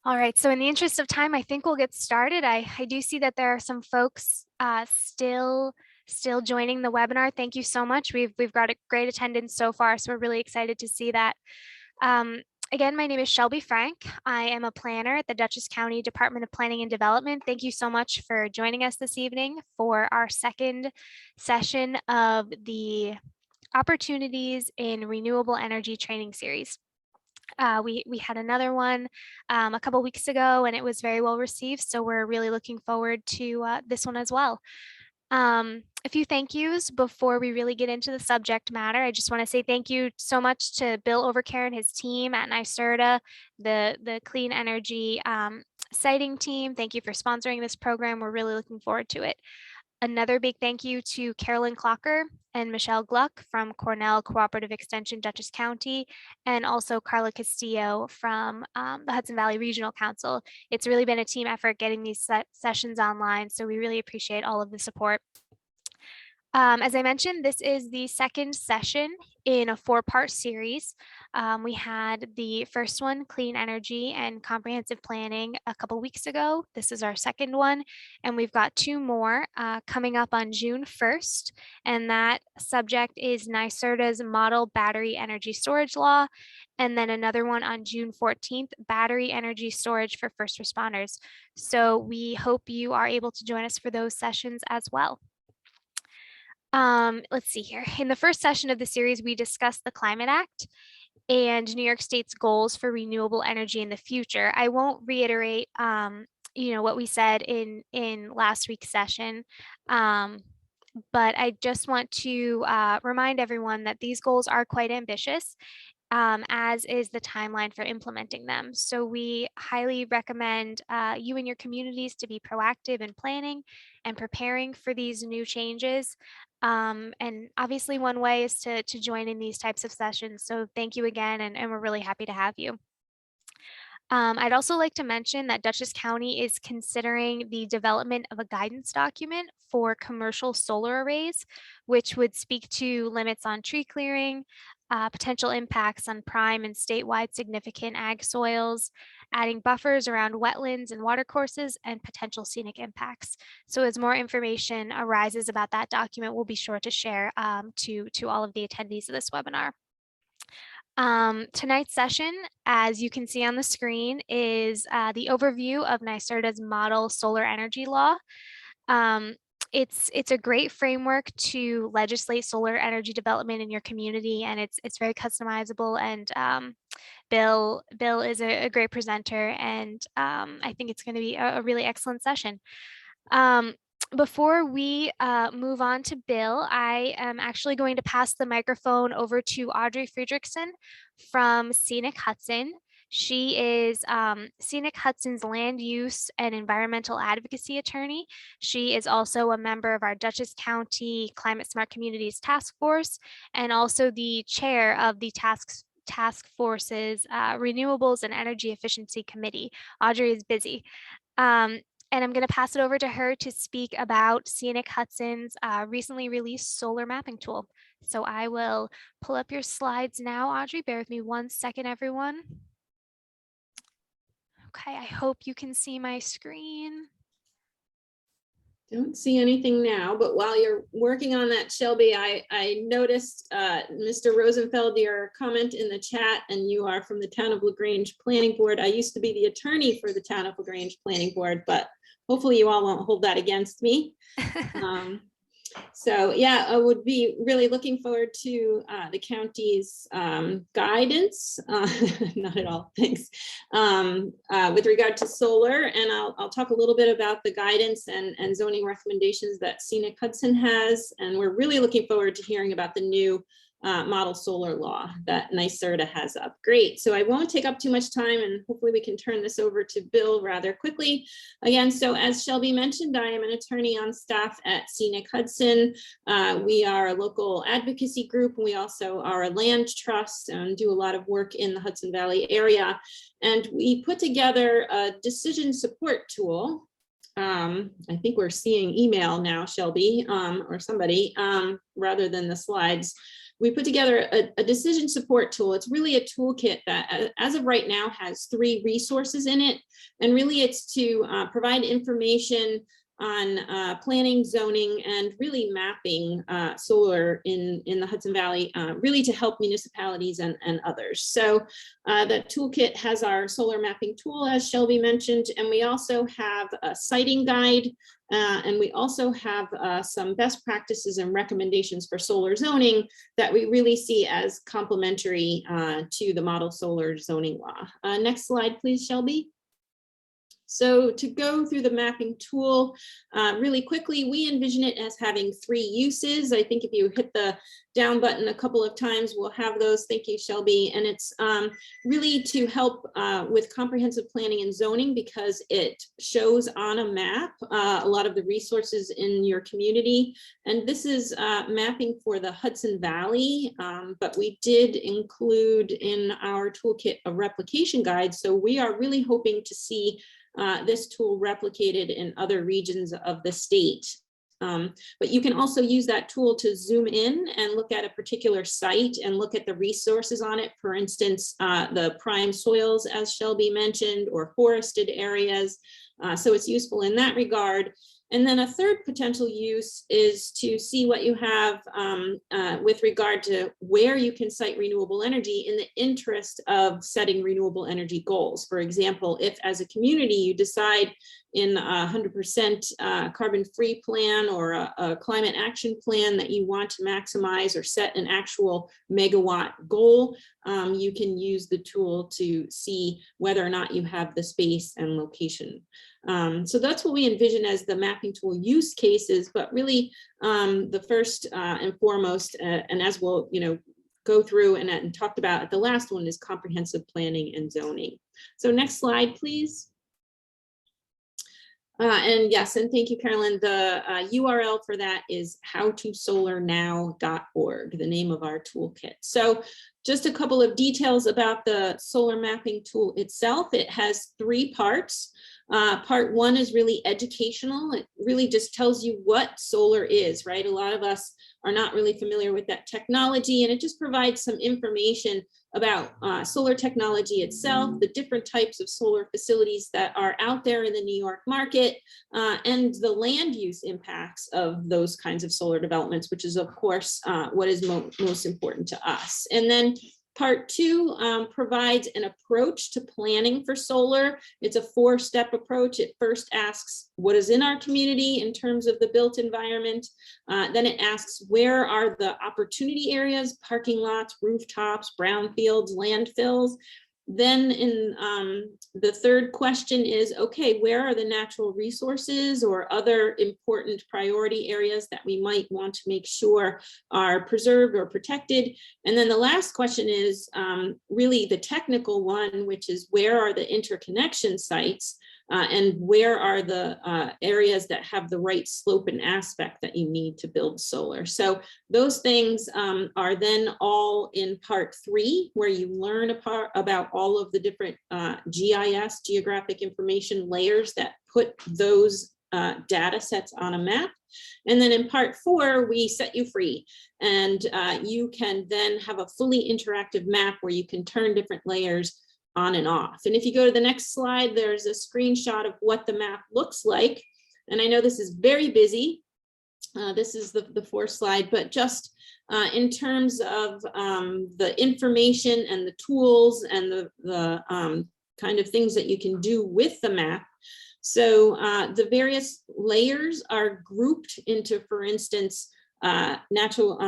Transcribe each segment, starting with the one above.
All right, so in the interest of time, I think we'll get started. I do see that there are some folks still joining the webinar. Thank you so much. We've got a great attendance so far, so we're really excited to see that. Again, my name is Shelby Frank. I am a planner at the Dutchess County Department of Planning and Development. Thank you so much for joining us this evening for our second session of the Opportunities in Renewable Energy Training Series. We had another one a couple weeks ago, and it was very well received. So we're really looking forward to this one as well. A few thank yous before we really get into the subject matter. I just want to say thank you so much to Bill Overcare and his team at NYSERDA, the Clean Energy Siting team. Thank you for sponsoring this program. We're really looking forward to it. Another big thank you to Carolyn Clocker and Michelle Gluck from Cornell Cooperative Extension, Dutchess County, and also Carla Castillo from the Hudson Valley Regional Council. It's really been a team effort getting these sessions online, so we really appreciate all of the support. As I mentioned, this is the second session in a 4-part series. We had the first one, Clean Energy and Comprehensive Planning, a couple weeks ago. This is our second one, and we've got 2 more coming up on June 1st, and that subject is NYSERDA's Model Battery Energy Storage Law, and then another one on June 14th, Battery Energy Storage for First Responders. So we hope you are able to join us for those sessions as well. Let's see here. In the first session of the series, we discussed the Climate Act and New York State's goals for renewable energy in the future. I won't reiterate, what we said in last week's session, but I just want to remind everyone that these goals are quite ambitious, as is the timeline for implementing them. So we highly recommend you and your communities to be proactive in planning and preparing for these new changes. And obviously one way is to join in these types of sessions. So thank you again, and we're really happy to have you. I'd also like to mention that Dutchess County is considering the development of a guidance document for commercial solar arrays, which would speak to limits on tree clearing, potential impacts on prime and statewide significant ag soils, adding buffers around wetlands and watercourses, and potential scenic impacts. So as more information arises about that document, we'll be sure to share to all of the attendees of this webinar. Tonight's session, as you can see on the screen, is the overview of NYSERDA's Model Solar Energy Law. It's a great framework to legislate solar energy development in your community, and it's very customizable. And Bill is a great presenter, and I think it's going to be a really excellent session. Before we move on to Bill, I am actually going to pass the microphone over to Audrey Friedrichsen from Scenic Hudson. She is Scenic Hudson's land use and environmental advocacy attorney. She is also a member of our Dutchess County Climate Smart Communities Task Force, and also the chair of the Task Force's Renewables and Energy Efficiency Committee. Audrey is busy. And I'm going to pass it over to her to speak about Scenic Hudson's recently released solar mapping tool. So I will pull up your slides now, Audrey. Bear with me 1 second, everyone. Okay, I hope you can see my screen. Don't see anything now, but while you're working on that, Shelby, I noticed, Mr. Rosenfeld, your comment in the chat, and you are from the Town of LaGrange Planning Board. I used to be the attorney for the Town of LaGrange Planning Board, but hopefully you all won't hold that against me. So yeah, I would be really looking forward to the county's guidance, not at all, thanks, with regard to solar. And I'll talk a little bit about the guidance and zoning recommendations that Scenic Hudson has. And we're really looking forward to hearing about the new model solar law that NYSERDA has up. Great, so I won't take up too much time, and hopefully we can turn this over to Bill rather quickly. Again, so as Shelby mentioned, I am an attorney on staff at Scenic Hudson. We are a local advocacy group, and we also are a land trust and do a lot of work in the Hudson Valley area. And we put together a decision support tool. I think we're seeing email now, Shelby, or somebody, rather than the slides. we put together a decision support tool. It's really a toolkit that, as of right now, has 3 resources in it. And really it's to provide information on planning, zoning, and really mapping solar in the Hudson Valley, really to help municipalities and others. So the toolkit has our solar mapping tool, as Shelby mentioned, and we also have a siting guide, and we also have some best practices and recommendations for solar zoning that we really see as complementary to the model solar zoning law. Next slide, please, Shelby. So to go through the mapping tool really quickly, we envision it as having 3 uses. I think if you hit the down button a couple of times, we'll have those. Thank you, Shelby. And it's really to help with comprehensive planning and zoning, because it shows on a map a lot of the resources in your community. And this is mapping for the Hudson Valley, but we did include in our toolkit a replication guide. So we are really hoping to see this tool replicated in other regions of the state. But you can also use that tool to zoom in and look at a particular site and look at the resources on it. For instance, the prime soils, as Shelby mentioned, or forested areas. So it's useful in that regard. And then a third potential use is to see what you have with regard to where you can site renewable energy in the interest of setting renewable energy goals. For example, if as a community you decide in a 100% carbon-free plan or a climate action plan that you want to maximize or set an actual megawatt goal, you can use the tool to see whether or not you have the space and location. So that's what we envision as the mapping tool use cases, but really the first and foremost, and as we'll go through and talked about at the last one, is comprehensive planning and zoning. So next slide, please. And yes, and thank you, Carolyn. The URL for that is howtosolarnow.org, the name of our toolkit. So just a couple of details about the solar mapping tool itself. It has 3 parts. Part 1 is really educational. It really just tells you what solar is, right? A lot of us are not really familiar with that technology, and it just provides some information about solar technology itself, the different types of solar facilities that are out there in the New York market, and the land use impacts of those kinds of solar developments, which is, of course, what is most important to us. And then Part 2 provides an approach to planning for solar. It's a 4-step approach. It first asks what is in our community in terms of the built environment. Then it asks where are the opportunity areas, parking lots, rooftops, brownfields, landfills. Then in the third question is, okay, where are the natural resources or other important priority areas that we might want to make sure are preserved or protected? And then the last question is really the technical one, which is where are the interconnection sites and where are the areas that have the right slope and aspect that you need to build solar. So those things are then all in part 3, where you learn about all of the different GIS, geographic information layers that put those data sets on a map. And then in part 4, we set you free, and you can then have a fully interactive map where you can turn different layers on and off. And if you go to the next slide, there's a screenshot of what the map looks like. And I know this is very busy. This is the 4th slide, but just in terms of the information and the tools and the kind of things that you can do with the map. So the various layers are grouped into, for instance, natural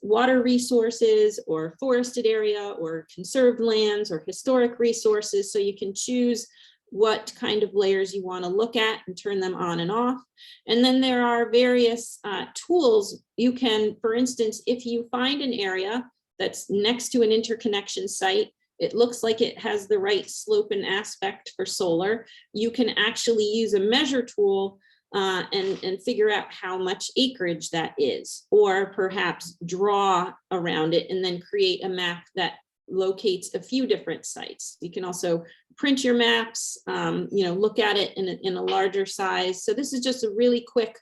water resources or forested area or conserved lands or historic resources. So you can choose what kind of layers you want to look at and turn them on and off. And then there are various tools. You can, for instance, if you find an area that's next to an interconnection site, it looks like it has the right slope and aspect for solar, you can actually use a measure tool and figure out how much acreage that is, or perhaps draw around it and then create a map that locates a few different sites. You can also print your maps, look at it in a larger size. So this is just a really quick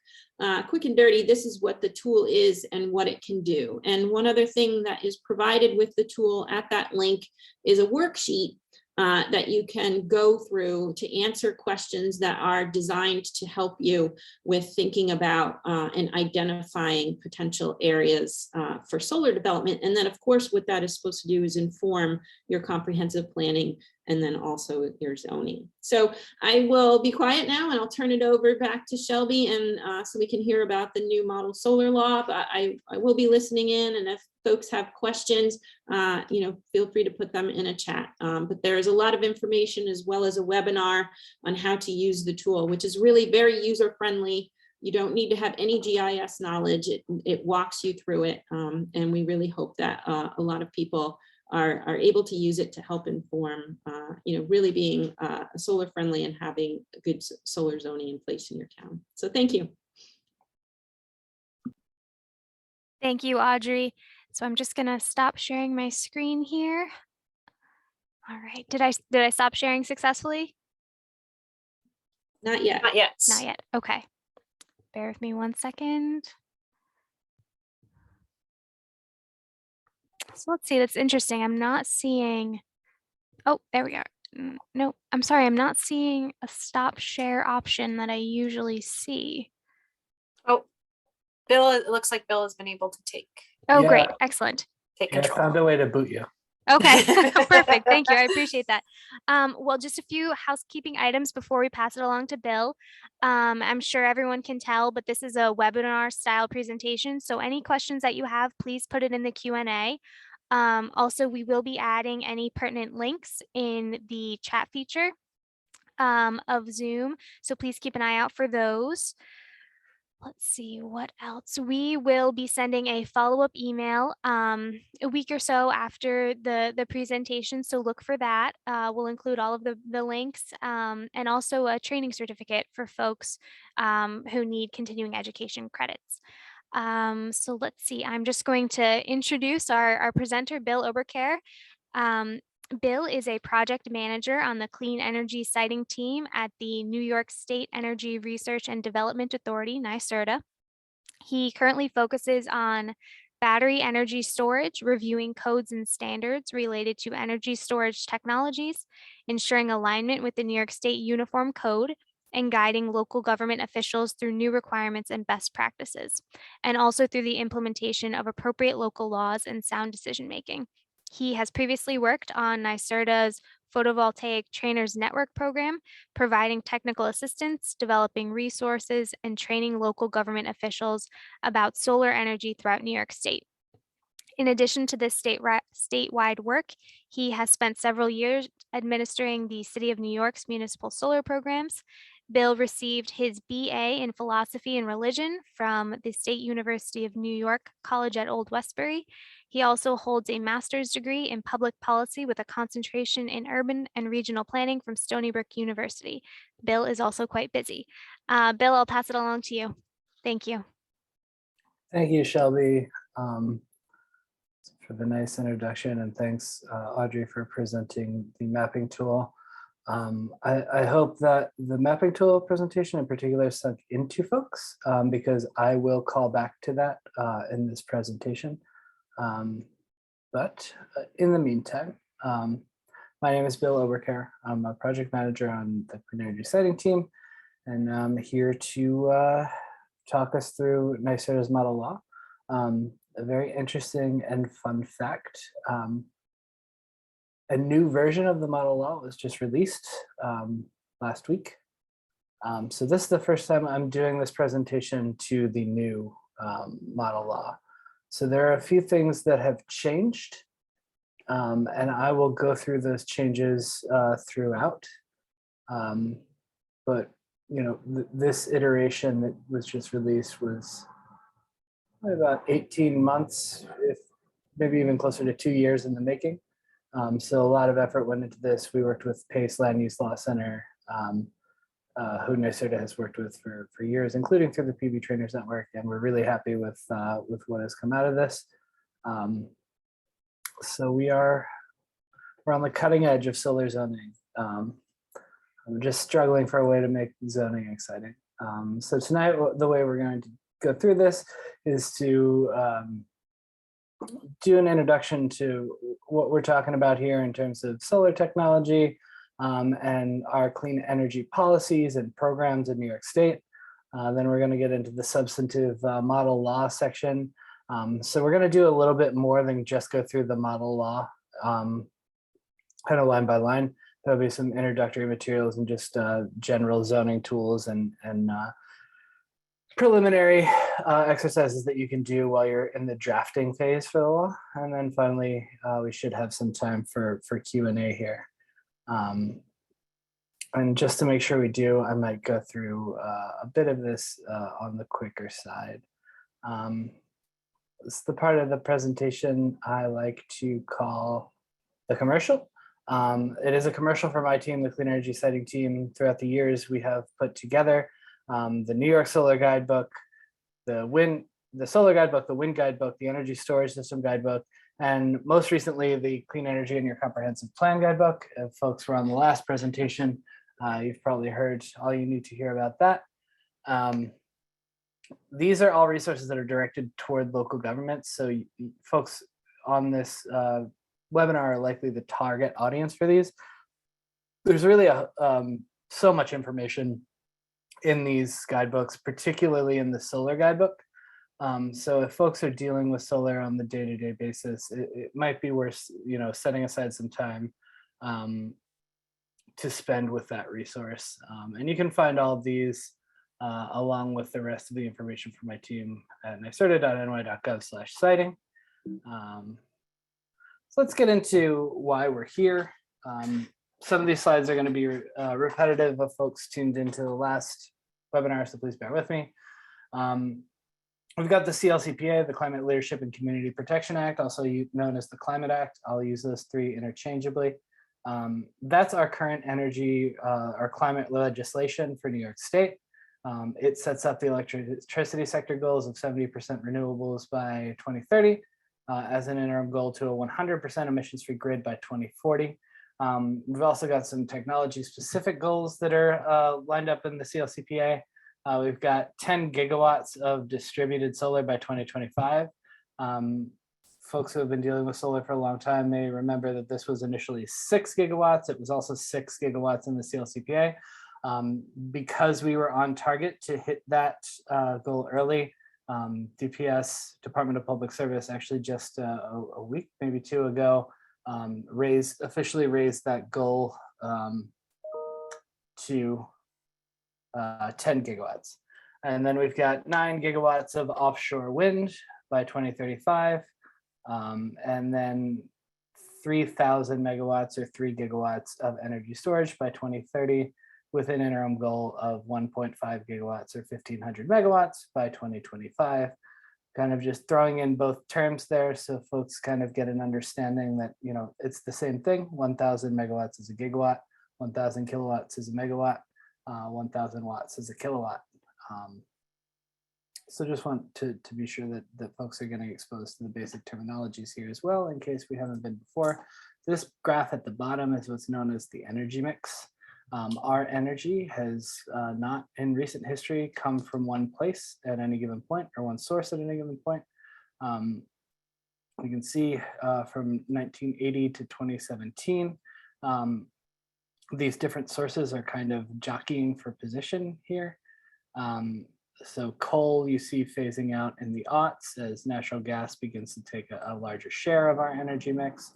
quick and dirty, this is what the tool is and what it can do. And one other thing that is provided with the tool at that link is a worksheet that you can go through to answer questions that are designed to help you with thinking about and identifying potential areas for solar development. And then, of course, what that is supposed to do is inform your comprehensive planning and then also your zoning. So I will be quiet now and I'll turn it over back to Shelby, and so we can hear about the new model solar law. But I will be listening in, and if folks have questions, feel free to put them in a chat. But there is a lot of information as well as a webinar on how to use the tool, which is really very user-friendly. You don't need to have any GIS knowledge. It walks you through it. And we really hope that a lot of people are able to use it to help inform, really being solar friendly and having a good solar zoning in place in your town. So thank you. Thank you, Audrey. So I'm just gonna stop sharing my screen here. All right, did I stop sharing successfully? Not yet. Not yet. Not yet, okay. Bear with me 1 second. So let's see, that's interesting. I'm not seeing, oh, there we are. No, I'm sorry, I'm not seeing a stop share option that I usually see. Oh, Bill, it looks like Bill has been able to take Oh, Yeah. great, excellent. take Yeah, I control. found a way to boot you. Okay, perfect. Thank you. I appreciate that. Well, just a few housekeeping items before we pass it along to Bill. I'm sure everyone can tell, but this is a webinar style presentation. So any questions that you have, please put it in the Q&A. Also, we will be adding any pertinent links in the chat feature of Zoom. So please keep an eye out for those. Let's see what else. We will be sending a follow-up email a week or so after the presentation. So look for that. We'll include all of the links and also a training certificate for folks who need continuing education credits. So let's see, I'm just going to introduce our presenter, Bill Oberkehr. Bill is a project manager on the clean energy siting team at the New York State Energy Research and Development Authority, NYSERDA. He currently focuses on battery energy storage, reviewing codes and standards related to energy storage technologies, ensuring alignment with the New York State Uniform Code, and guiding local government officials through new requirements and best practices, and also through the implementation of appropriate local laws and sound decision-making. He has previously worked on NYSERDA's Photovoltaic Trainers Network program, providing technical assistance, developing resources, and training local government officials about solar energy throughout New York State. In addition to this statewide work, he has spent several years administering the City of New York's municipal solar programs. Bill received his BA in Philosophy and Religion from the State University of New York College at Old Westbury. He also holds a master's degree in public policy with a concentration in urban and regional planning from Stony Brook University. Bill is also quite busy. Bill, I'll pass it along to you. Thank you. Thank you, Shelby, for the nice introduction, and thanks, Audrey, for presenting the mapping tool. I hope that the mapping tool presentation in particular sunk into folks, because I will call back to that in this presentation. But in the meantime, my name is Bill Oberkehr. I'm a project manager on the clean energy siting team, and I'm here to talk us through NYSERDA's model law. A very interesting and fun fact. A new version of the model law was just released last week. So this is the first time I'm doing this presentation to the new model law. So there are a few things that have changed, and I will go through those changes throughout. But this iteration that was just released was about 18 months, if maybe even closer to 2 years in the making. So a lot of effort went into this. We worked with PACE Land Use Law Center, who NYSERDA has worked with for years, including through the PV Trainers Network, and we're really happy with what has come out of this. So we're on the cutting edge of solar zoning. I'm just struggling for a way to make zoning exciting. So tonight, the way we're going to go through this is to do an introduction to what we're talking about here in terms of solar technology and our clean energy policies and programs in New York State. Then we're going to get into the substantive model law section. So we're going to do a little bit more than just go through the model law kind of line by line. There'll be some introductory materials and just general zoning tools and preliminary exercises that you can do while you're in the drafting phase for the law. And then finally, we should have some time for Q&A here. And just to make sure we do, I might go through a bit of this on the quicker side. It's the part of the presentation I like to call the commercial. It is a commercial for my team, the Clean Energy Siting team. Throughout the years, we have put together the New York Solar Guidebook, the Solar Guidebook, the Wind Guidebook, the Energy Storage System Guidebook, and most recently, the Clean Energy in Your Comprehensive Plan Guidebook. If folks were on the last presentation, you've probably heard all you need to hear about that. These are all resources that are directed toward local governments. So folks on this webinar are likely the target audience for these. There's really so much information in these guidebooks, particularly in the Solar Guidebook. So if folks are dealing with solar on the day-to-day basis, it might be worth setting aside some time to spend with that resource. And you can find all of these along with the rest of the information from my team at nyserta.ny.gov/siting. So let's get into why we're here. Some of these slides are going to be repetitive of folks tuned into the last webinar, so please bear with me. We've got the CLCPA, the Climate Leadership and Community Protection Act, also known as the Climate Act. I'll use those three interchangeably. That's our current energy, our climate legislation for New York State. It sets up the electricity sector goals of 70% renewables by 2030 as an interim goal to a 100% emissions-free grid by 2040. We've also got some technology-specific goals that are lined up in the CLCPA. We've got 10 gigawatts of distributed solar by 2025. Folks who have been dealing with solar for a long time may remember that this was initially 6 gigawatts. It was also 6 gigawatts in the CLCPA. Because we were on target to hit that goal early, DPS, Department of Public Service, actually just a week, maybe two ago, officially raised that goal to 10 gigawatts. And then we've got 9 gigawatts of offshore wind by 2035, and then 3,000 megawatts or 3 gigawatts of energy storage by 2030, with an interim goal of 1.5 gigawatts or 1,500 megawatts by 2025. Kind of just throwing in both terms there so folks kind of get an understanding that, it's the same thing. 1,000 megawatts is a gigawatt, 1,000 kilowatts is a megawatt, 1,000 watts is a kilowatt. So just want to be sure that folks are getting exposed to the basic terminologies here as well, in case we haven't been before. This graph at the bottom is what's known as the energy mix. Our energy has not in recent history come from one place at any given point or one source at any given point. We can see from 1980 to 2017, these different sources are kind of jockeying for position here. So coal you see phasing out in the aughts as natural gas begins to take a larger share of our energy mix.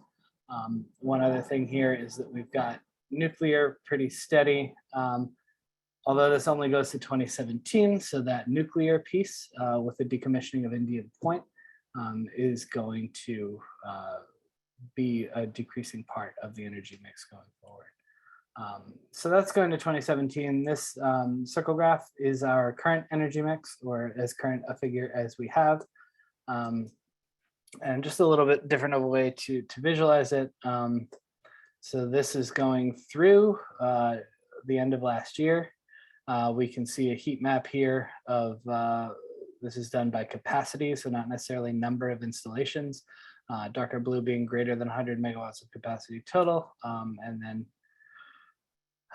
One other thing here is that we've got nuclear pretty steady, although this only goes to 2017. So that nuclear piece with the decommissioning of Indian Point is going to be a decreasing part of the energy mix going forward. So that's going to 2017. This circle graph is our current energy mix, or as current a figure as we have. And just a little bit different of a way to visualize it. So this is going through the end of last year. We can see a heat map here of, this is done by capacity, so not necessarily number of installations. Darker blue being greater than 100 megawatts of capacity total, and then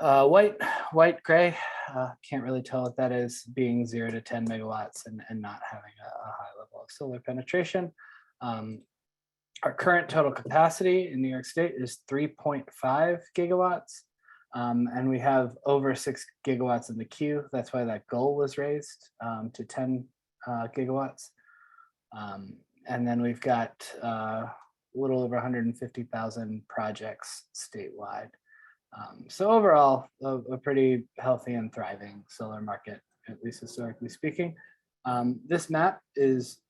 White, gray, can't really tell what that is, being 0 to 10 megawatts and not having a high level of solar penetration. Our current total capacity in New York State is 3.5 gigawatts. And we have over 6 gigawatts in the queue. That's why that goal was raised to 10 gigawatts. And then we've got a little over 150,000 projects statewide. So overall, a pretty healthy and thriving solar market, at least historically speaking. This map is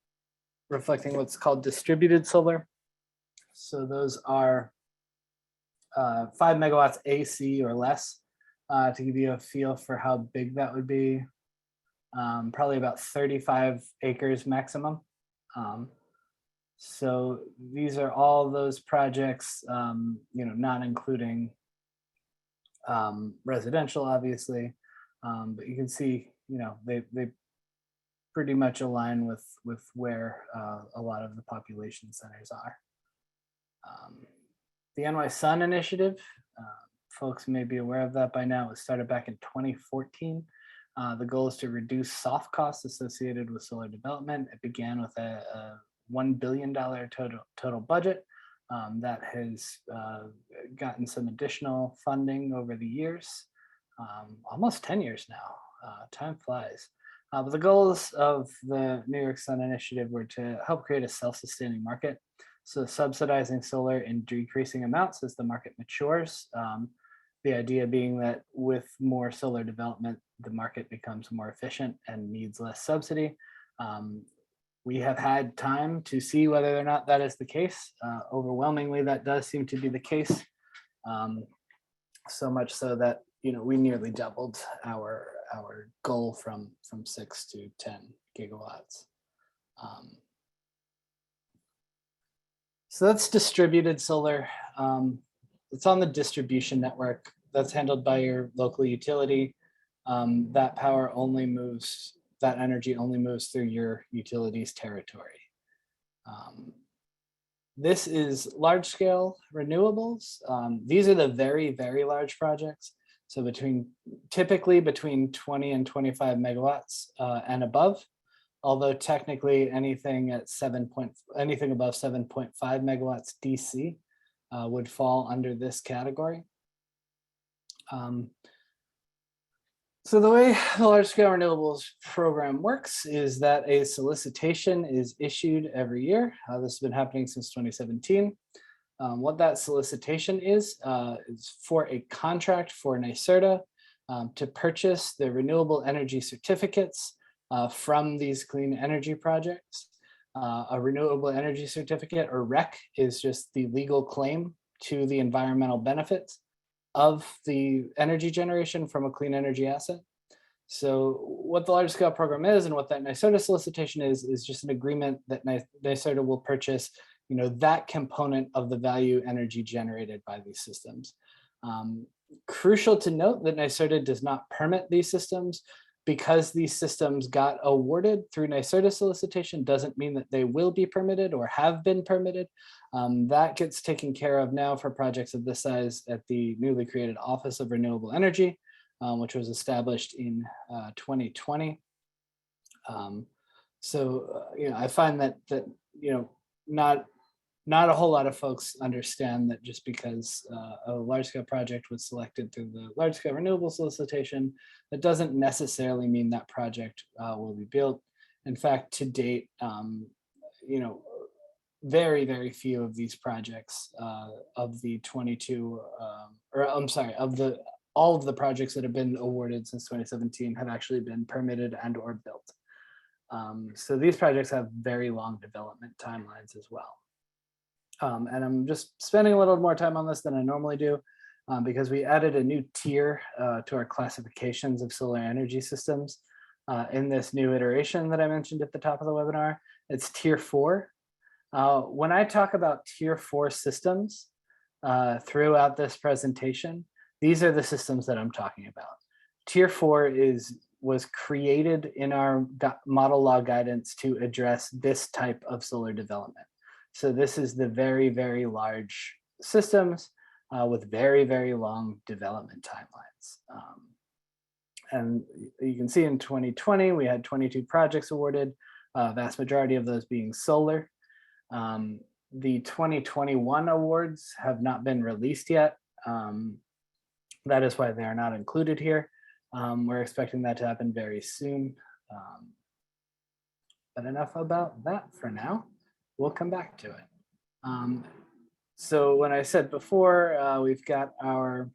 reflecting what's called distributed solar. So those are 5 megawatts AC or less. To give you a feel for how big that would be, probably about 35 acres maximum. So these are all those projects, not including residential, obviously, but you can see, they pretty much align with where a lot of the population centers are. The NY Sun initiative, folks may be aware of that by now. It was started back in 2014. The goal is to reduce soft costs associated with solar development. It began with a $1 billion total budget that has gotten some additional funding over the years, almost 10 years now. Time flies. But the goals of the New York Sun initiative were to help create a self-sustaining market. So subsidizing solar in decreasing amounts as the market matures. The idea being that with more solar development, the market becomes more efficient and needs less subsidy. We have had time to see whether or not that is the case. Overwhelmingly, that does seem to be the case. So much so that we nearly doubled our goal from 6 to 10 gigawatts. So that's distributed solar. It's on the distribution network that's handled by your local utility. That power only moves, that energy only moves through your utility's territory. This is large scale renewables. These are the very, very large projects. So typically between 20 and 25 megawatts and above. Although technically anything above 7.5 megawatts DC would fall under this category. So the way the Large Scale Renewables program works is that a solicitation is issued every year. This has been happening since 2017. What that solicitation is for a contract for NYSERDA to purchase the renewable energy certificates from these clean energy projects. A renewable energy certificate, or REC, is just the legal claim to the environmental benefits of the energy generation from a clean energy asset. So what the large scale program is and what that NYSERDA solicitation is just an agreement that NYSERDA will purchase that component of the value energy generated by these systems. Crucial to note that NYSERDA does not permit these systems. Because these systems got awarded through NYSERDA solicitation doesn't mean that they will be permitted or have been permitted. That gets taken care of now for projects of this size at the newly created Office of Renewable Energy, which was established in 2020. I find that not a whole lot of folks understand that just because a large-scale project was selected through the large-scale renewable solicitation, that doesn't necessarily mean that project will be built. In fact, to date, very, very few of these projects of the 22, all of the projects that have been awarded since 2017 have actually been permitted and or built. So these projects have very long development timelines as well. And I'm just spending a little more time on this than I normally do because we added a new tier to our classifications of solar energy systems in this new iteration that I mentioned at the top of the webinar. It's tier 4. When I talk about tier 4 systems throughout this presentation, these are the systems that I'm talking about. Tier 4 was created in our model law guidance to address this type of solar development. So this is the very, very large systems with very, very long development timelines. grants. And you can see in 2020, we had 22 projects awarded, vast majority of those being solar. The 2021 awards have not been released yet. That is why they are not included here. We're expecting that to happen very soon. But enough about that for now. We'll come back to it. So when I said before, we've got our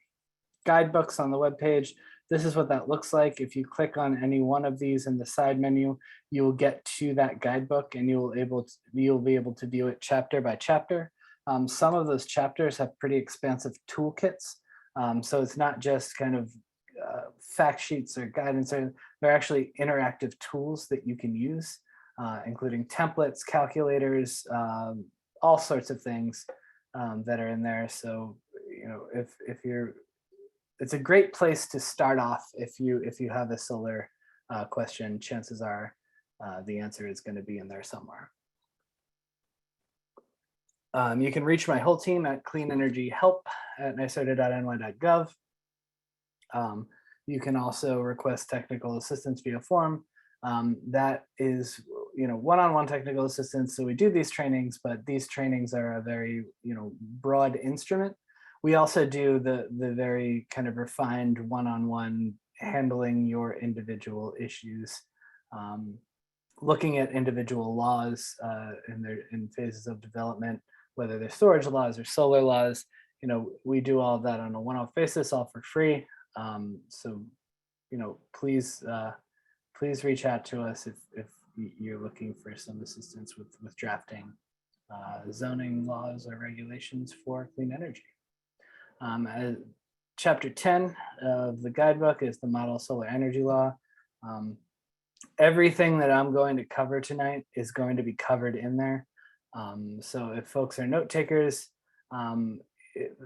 guidebooks on the webpage. This is what that looks like. If you click on any one of these in the side menu, you will get to that guidebook and you'll be able to view it chapter by chapter. Some of those chapters have pretty expansive toolkits. So it's not just kind of fact sheets or guidance, they're actually interactive tools that you can use, including templates, calculators, all sorts of things that are in there. So, you know, if you're, it's a great place to start off. If you have a solar question, chances are the answer is going to be in there somewhere. You can reach my whole team at cleanenergyhelp@nysota.ny.gov. You can also request technical assistance via form. That is, you know, one-on-one technical assistance. So we do these trainings, but these trainings are a very, you know, broad instrument. We also do the very kind of refined one-on-one handling your individual issues, looking at individual laws in phases of development, whether they're storage laws or solar laws. You know, we do all of that on a one-off basis, all for free. So, you know, please reach out to us if you're looking for some assistance with drafting zoning laws or regulations for clean energy. Chapter 10 of the guidebook is the model solar energy law. Everything that I'm going to cover tonight is going to be covered in there. So if folks are note takers,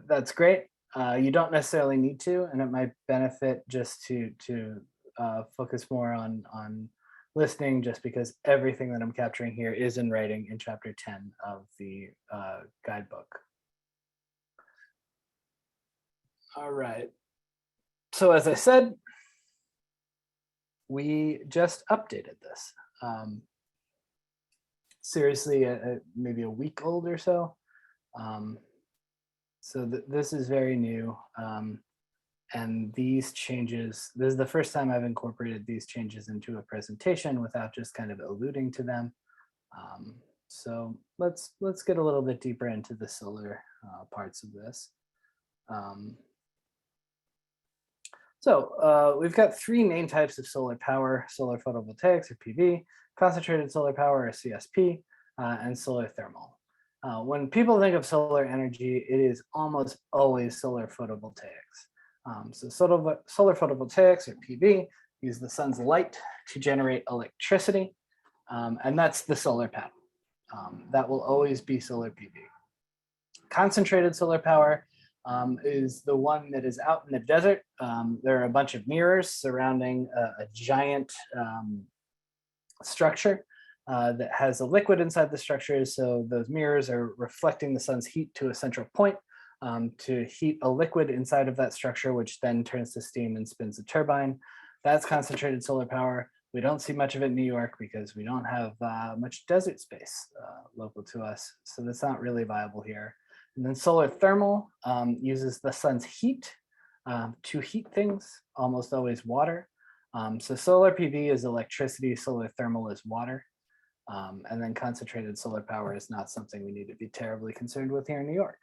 that's great. You don't necessarily need to, and it might benefit just to focus more on listening, just because everything that I'm capturing here is in writing in chapter 10 of the guidebook. All right. So as I said, we just updated this. Seriously, maybe a week old or so. So this is very new. And these changes, this is the first time I've incorporated these changes into a presentation without just kind of alluding to them. So let's get a little bit deeper into the solar parts of this. So we've got three main types of solar power: solar photovoltaics, or PV, concentrated solar power, or CSP, and solar thermal. When people think of solar energy, it is almost always solar photovoltaics. So solar photovoltaics, or PV, use the sun's light to generate electricity, and that's the solar panel. That will always be solar PV. Concentrated solar power is the one that is out in the desert. There are a bunch of mirrors surrounding a giant structure that has a liquid inside the structure. So those mirrors are reflecting the sun's heat to a central point to heat a liquid inside of that structure, which then turns to steam and spins a turbine. That's concentrated solar power. We don't see much of it in New York because we don't have much desert space local to us. So that's not really viable here. And then solar thermal uses the sun's heat to heat things, almost always water. So solar PV is electricity, solar thermal is water. And then concentrated solar power is not something we need to be terribly concerned with here in New York.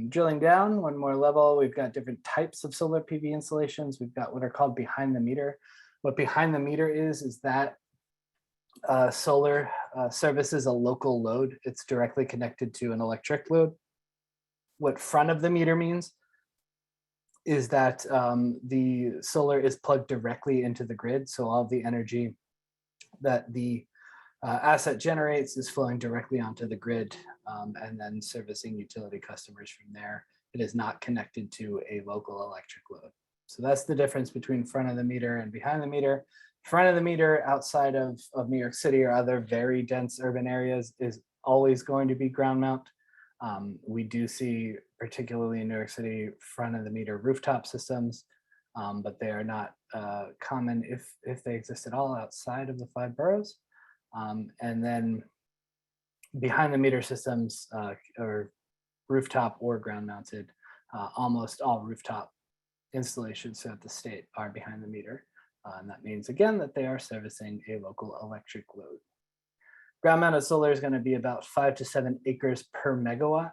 Drilling down one more level, we've got different types of solar PV installations. We've got what are called behind the meter. What behind the meter is that solar services a local load. It's directly connected to an electric load. What front of the meter means is that the solar is plugged directly into the grid. So all of the energy that the asset generates is flowing directly onto the grid and then servicing utility customers from there. It is not connected to a local electric load. So that's the difference between front of the meter and behind the meter. Front of the meter outside of New York City or other very dense urban areas is always going to be ground mount. We do see particularly in New York City, front of the meter rooftop systems, but they are not common if they exist at all outside of the 5 boroughs. And then behind the meter systems, or rooftop or ground mounted, almost all rooftop installations throughout the state are behind the meter. And that means, again, that they are servicing a local electric load. Ground mounted solar is going to be about 5 to 7 acres per megawatt.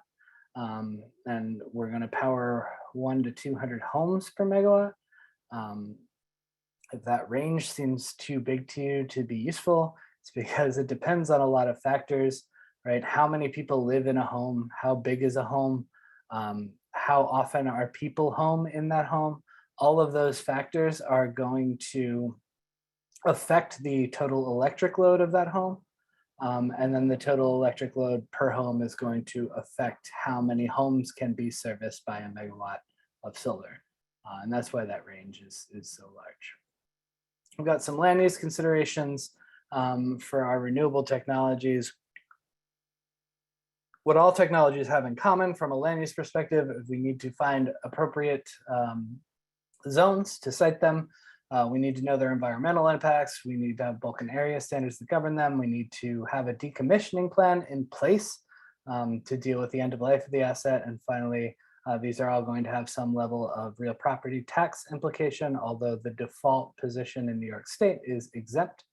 And we're going to power 1 to 200 homes per megawatt. If that range seems too big to you to be useful, it's because it depends on a lot of factors, right? How many people live in a home? How big is a home? How often are people home in that home? All of those factors are going to affect the total electric load of that home. And then the total electric load per home is going to affect how many homes can be serviced by a megawatt of solar. And that's why that range is so large. We've got some land use considerations for our renewable technologies. What all technologies have in common from a land use perspective is we need to find appropriate zones to site them. We need to know their environmental impacts. We need to have bulk and area standards that govern them. We need to have a decommissioning plan in place to deal with the end of life of the asset. And finally, these are all going to have some level of real property tax implication, although the default position in New York State is exempt.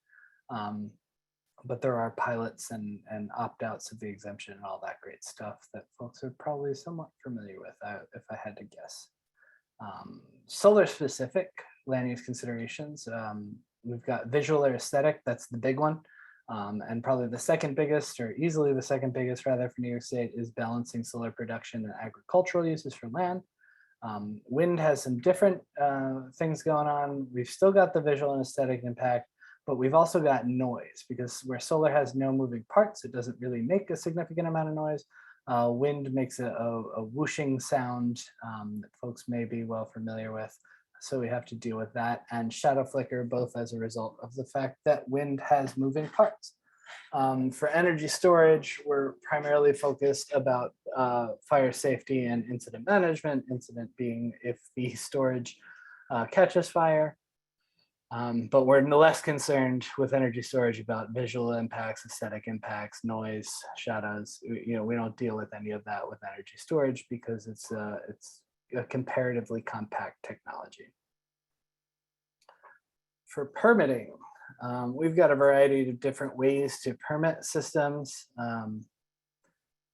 But there are pilots and opt-outs of the exemption and all that great stuff that folks are probably somewhat familiar with, if I had to guess. Solar specific land use considerations. We've got visual or aesthetic, that's the big one. And probably the second biggest, or easily the second biggest rather, for New York State is balancing solar production and agricultural uses for land. Wind has some different things going on. We've still got the visual and aesthetic impact, but we've also got noise, because where solar has no moving parts, it doesn't really make a significant amount of noise. Wind makes a whooshing sound that folks may be well familiar with. So we have to deal with that, and shadow flicker, both as a result of the fact that wind has moving parts. For energy storage, we're primarily focused about fire safety and incident management, incident being if the storage catches fire. But we're no less concerned with energy storage about visual impacts, aesthetic impacts, noise, shadows. We don't deal with any of that with energy storage because it's a comparatively compact technology. For permitting, we've got a variety of different ways to permit systems.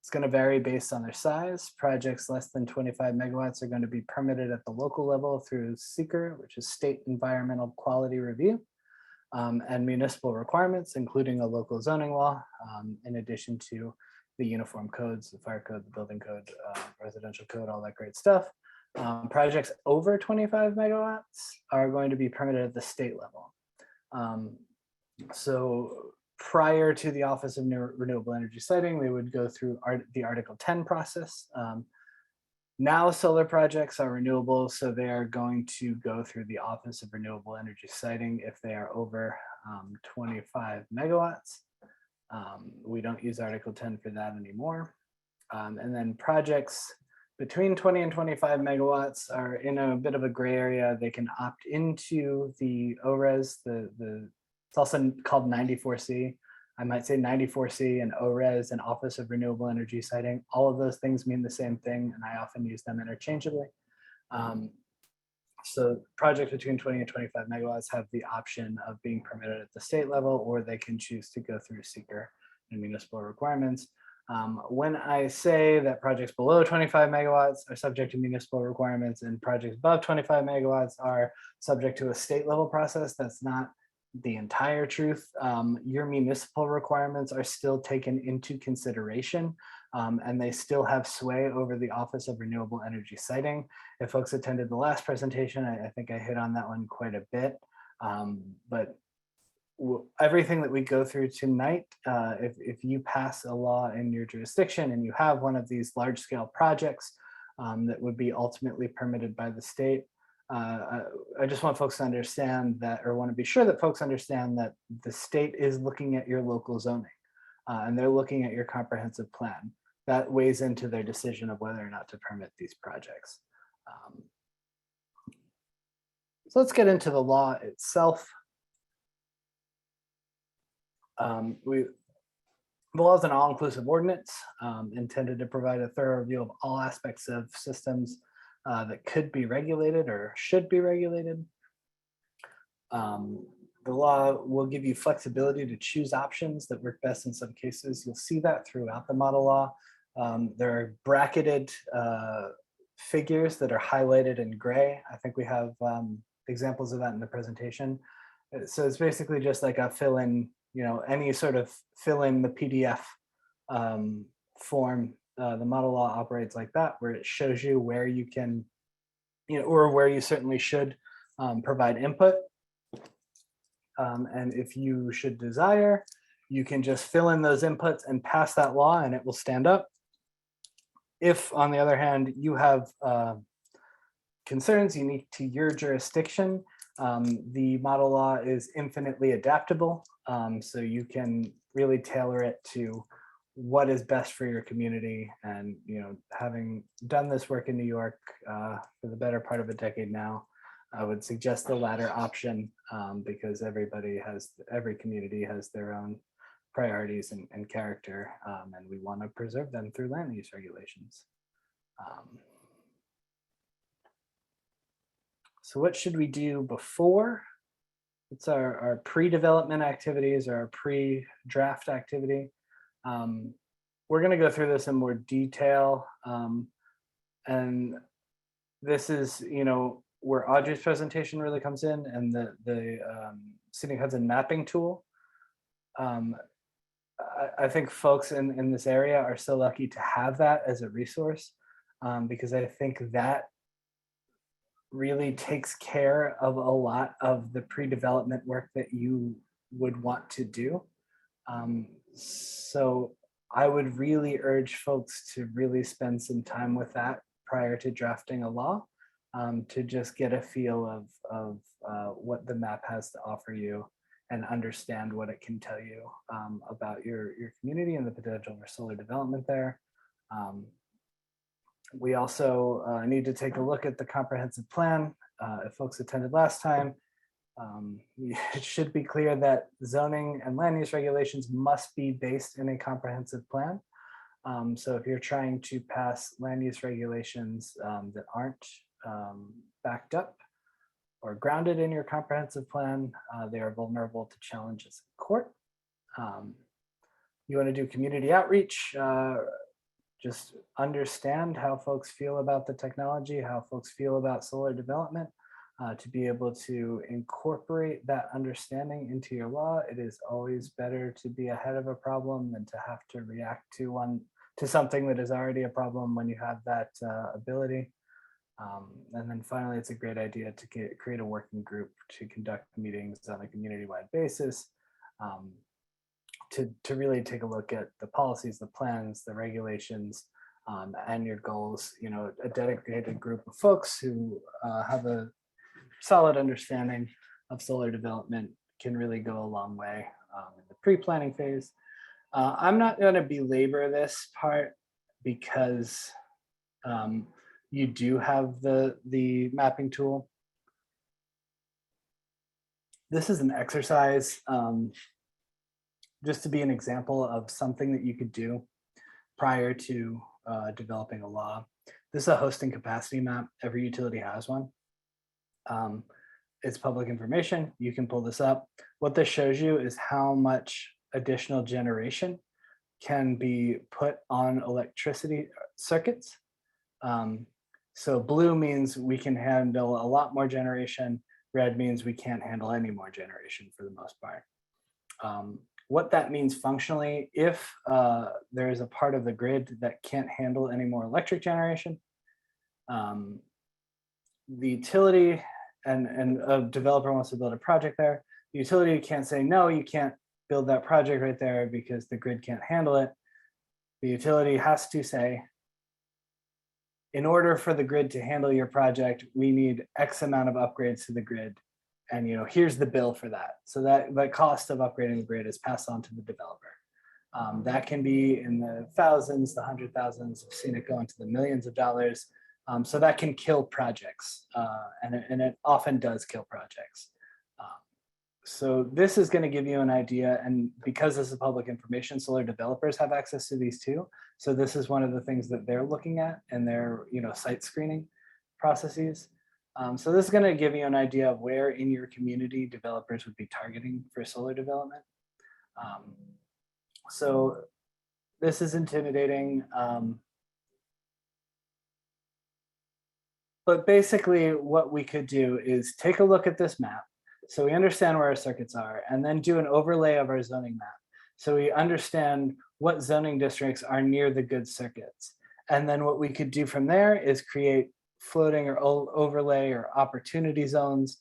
It's going to vary based on their size. Projects less than 25 megawatts are going to be permitted at the local level through SEQR, which is State Environmental Quality Review, and municipal requirements, including a local zoning law, in addition to the uniform codes, the fire code, the building code, residential code, all that great stuff. Projects over 25 megawatts are going to be permitted at the state level. So prior to the Office of Renewable Energy Siting, they would go through the Article 10 process. Now solar projects are renewable, so they are going to go through the Office of Renewable Energy Siting if they are over 25 megawatts. We don't use Article 10 for that anymore. And then projects between 20 and 25 megawatts are in a bit of a gray area. They can opt into the ORES, it's also called 94C. I might say 94C and ORES and Office of Renewable Energy Siting. All of those things mean the same thing, and I often use them interchangeably. So projects between 20 and 25 megawatts have the option of being permitted at the state level, or they can choose to go through SEQR and municipal requirements. When I say that projects below 25 megawatts are subject to municipal requirements and projects above 25 megawatts are subject to a state level process, that's not the entire truth. Your municipal requirements are still taken into consideration, and they still have sway over the Office of Renewable Energy Siting. If folks attended the last presentation, I think I hit on that one quite a bit, but everything that we go through tonight, if you pass a law in your jurisdiction and you have one of these large scale projects that would be ultimately permitted by the state, I just want folks to understand that, or want to be sure that folks understand that the state is looking at your local zoning and they're looking at your comprehensive plan. that weighs into their decision of whether or not to permit these projects. So let's get into the law itself. The law is an all-inclusive ordinance intended to provide a thorough review of all aspects of systems that could be regulated or should be regulated. The law will give you flexibility to choose options that work best in some cases. You'll see that throughout the model law. There are bracketed figures that are highlighted in gray. I think we have examples of that in the presentation. So it's basically just like a fill in, any sort of fill in the PDF form. The model law operates like that, where it shows you where you can, or where you certainly should provide input. And if you should desire, you can just fill in those inputs and pass that law and it will stand up. If, on the other hand, you have concerns unique to your jurisdiction, the model law is infinitely adaptable. So you can really tailor it to what is best for your community. And, having done this work in New York for the better part of a decade now, I would suggest the latter option because every community has their own priorities and character, and we want to preserve them through land use regulations. So what should we do before? It's our pre-development activities or our pre-draft activity. We're going to go through this in more detail. And this is, where Audrey's presentation really comes in, and the City Hudson mapping tool. I think folks in this area are so lucky to have that as a resource because I think that really takes care of a lot of the pre-development work that you would want to do. So I would really urge folks to really spend some time with that prior to drafting a law, to just get a feel of what the map has to offer you and understand what it can tell you about your community and the potential for solar development there. We also need to take a look at the comprehensive plan. If folks attended last time, it should be clear that zoning and land use regulations must be based in a comprehensive plan. So if you're trying to pass land use regulations that aren't backed up or grounded in your comprehensive plan, they are vulnerable to challenges in court. You want to do community outreach, just understand how folks feel about the technology, how folks feel about solar development, to be able to incorporate that understanding into your law. It is always better to be ahead of a problem than to have to react to something that is already a problem when you have that ability. And then finally, it's a great idea to create a working group to conduct meetings on a community-wide basis, to really take a look at the policies, the plans, the regulations, and your goals. A dedicated group of folks who have a solid understanding of solar development can really go a long way in the pre-planning phase. I'm not going to belabor this part because you do have the mapping tool. This is an exercise just to be an example of something that you could do prior to developing a law. This is a hosting capacity map. Every utility has one. It's public information. You can pull this up. What this shows you is how much additional generation can be put on electricity circuits. So blue means we can handle a lot more generation. Red means we can't handle any more generation for the most part. What that means functionally, if there is a part of the grid that can't handle any more electric generation, the utility and a developer wants to build a project there, the utility can't say, no, you can't build that project right there because the grid can't handle it. The utility has to say, in order for the grid to handle your project, we need X amount of upgrades to the grid. And here's the bill for that. So that cost of upgrading the grid is passed on to the developer. That can be in the thousands, the hundred thousands. I've seen it go into the millions of dollars. So that can kill projects, and it often does kill projects. So this is going to give you an idea, and because this is public information, solar developers have access to these too. So this is one of the things that they're looking at in their site screening processes. So this is going to give you an idea of where in your community developers would be targeting for solar development. So this is intimidating. But basically what we could do is take a look at this map so we understand where our circuits are, and then do an overlay of our zoning map. So we understand what zoning districts are near the good circuits. And then what we could do from there is create floating or overlay or opportunity zones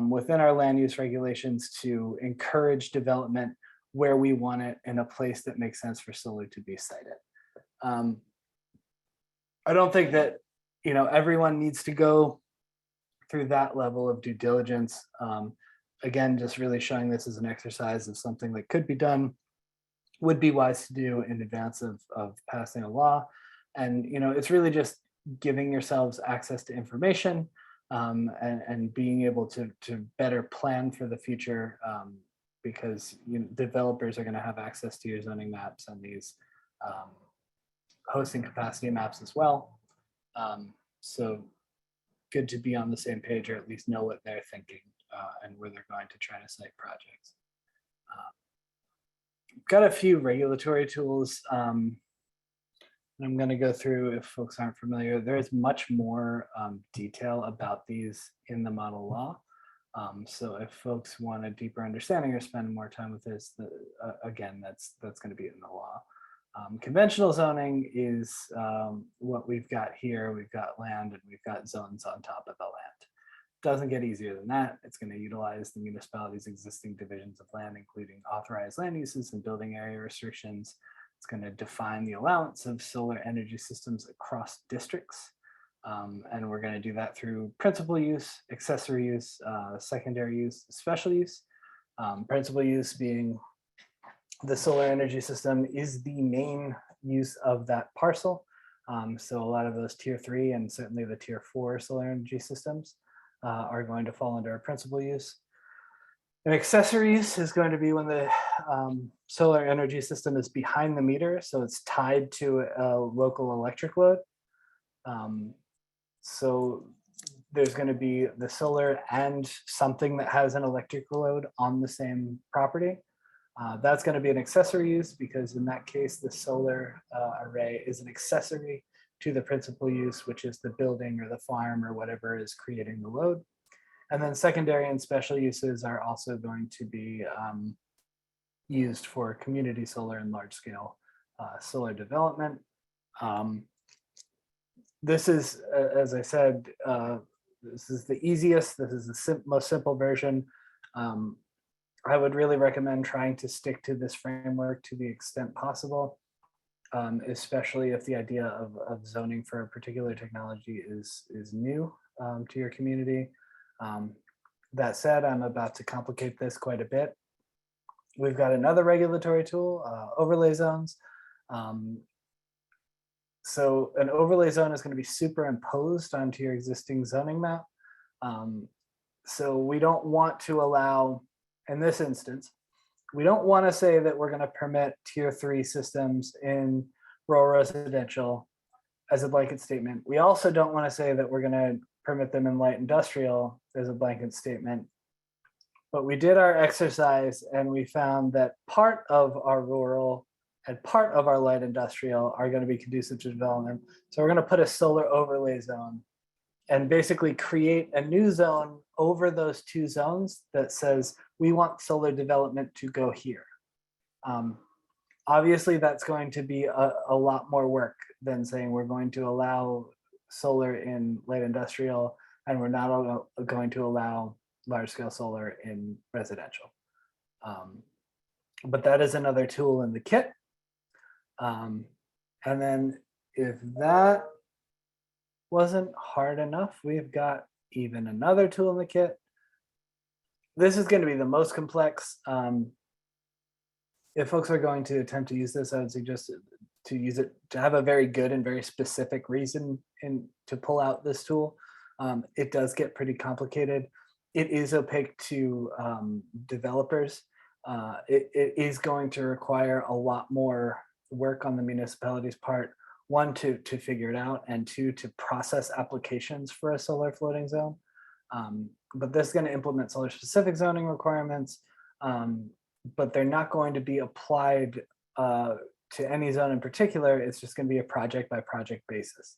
within our land use regulations to encourage development where we want it in a place that makes sense for solar to be sited. I don't think that everyone needs to go through that level of due diligence. Again, just really showing this as an exercise of something that could be done, would be wise to do in advance of passing a law. And it's really just giving yourselves access to information and being able to better plan for the future, because developers are going to have access to your zoning maps and these hosting capacity maps as well. So good to be on the same page, or at least know what they're thinking and where they're going to try to site projects. Got a few regulatory tools. I'm going to go through if folks aren't familiar. There is much more detail about these in the model law. So if folks want a deeper understanding or spend more time with this, again, that's going to be in the law. Conventional zoning is what we've got here. We've got land and we've got zones on top of the land. Doesn't get easier than that. It's going to utilize the municipality's existing divisions of land, including authorized land uses and building area restrictions. It's going to define the allowance of solar energy systems across districts. And we're going to do that through principal use, accessory use, secondary use, special use. Principal use being the solar energy system is the main use of that parcel. So a lot of those tier 3 and certainly the tier 4 solar energy systems are going to fall under our principal use. An accessory use is going to be when the solar energy system is behind the meter, so it's tied to a local electric load. So there's going to be the solar and something that has an electrical load on the same property. That's going to be an accessory use, because in that case, the solar array is an accessory to the principal use, which is the building or the farm or whatever is creating the load. And then secondary and special uses are also going to be used for community solar and large scale solar development. This is, as I said, this is the easiest, this is the most simple version. I would really recommend trying to stick to this framework to the extent possible, especially if the idea of zoning for a particular technology is new to your community. That said, I'm about to complicate this quite a bit. We've got another regulatory tool, overlay zones. So an overlay zone is going to be superimposed onto your existing zoning map. So we don't want to allow, in this instance, we don't want to say that we're going to permit tier 3 systems in rural residential as a blanket statement. We also don't want to say that we're going to permit them in light industrial as a blanket statement. But we did our exercise and we found that part of our rural and part of our light industrial are going to be conducive to development. So we're going to put a solar overlay zone and basically create a new zone over those two zones that says we want solar development to go here. Obviously, that's going to be a lot more work than saying we're going to allow solar in light industrial and we're not going to allow large scale solar in residential. But that is another tool in the kit. And then if that wasn't hard enough, we've got even another tool in the kit. This is going to be the most complex. if folks are going to attempt to use this, I would suggest to use it to have a very good and very specific reason to pull out this tool. It does get pretty complicated. It is opaque to developers. It is going to require a lot more work on the municipality's part. One, to figure it out, and two, to process applications for a solar floating zone. But this is going to implement solar specific zoning requirements, but they're not going to be applied to any zone in particular. It's just going to be a project by project basis.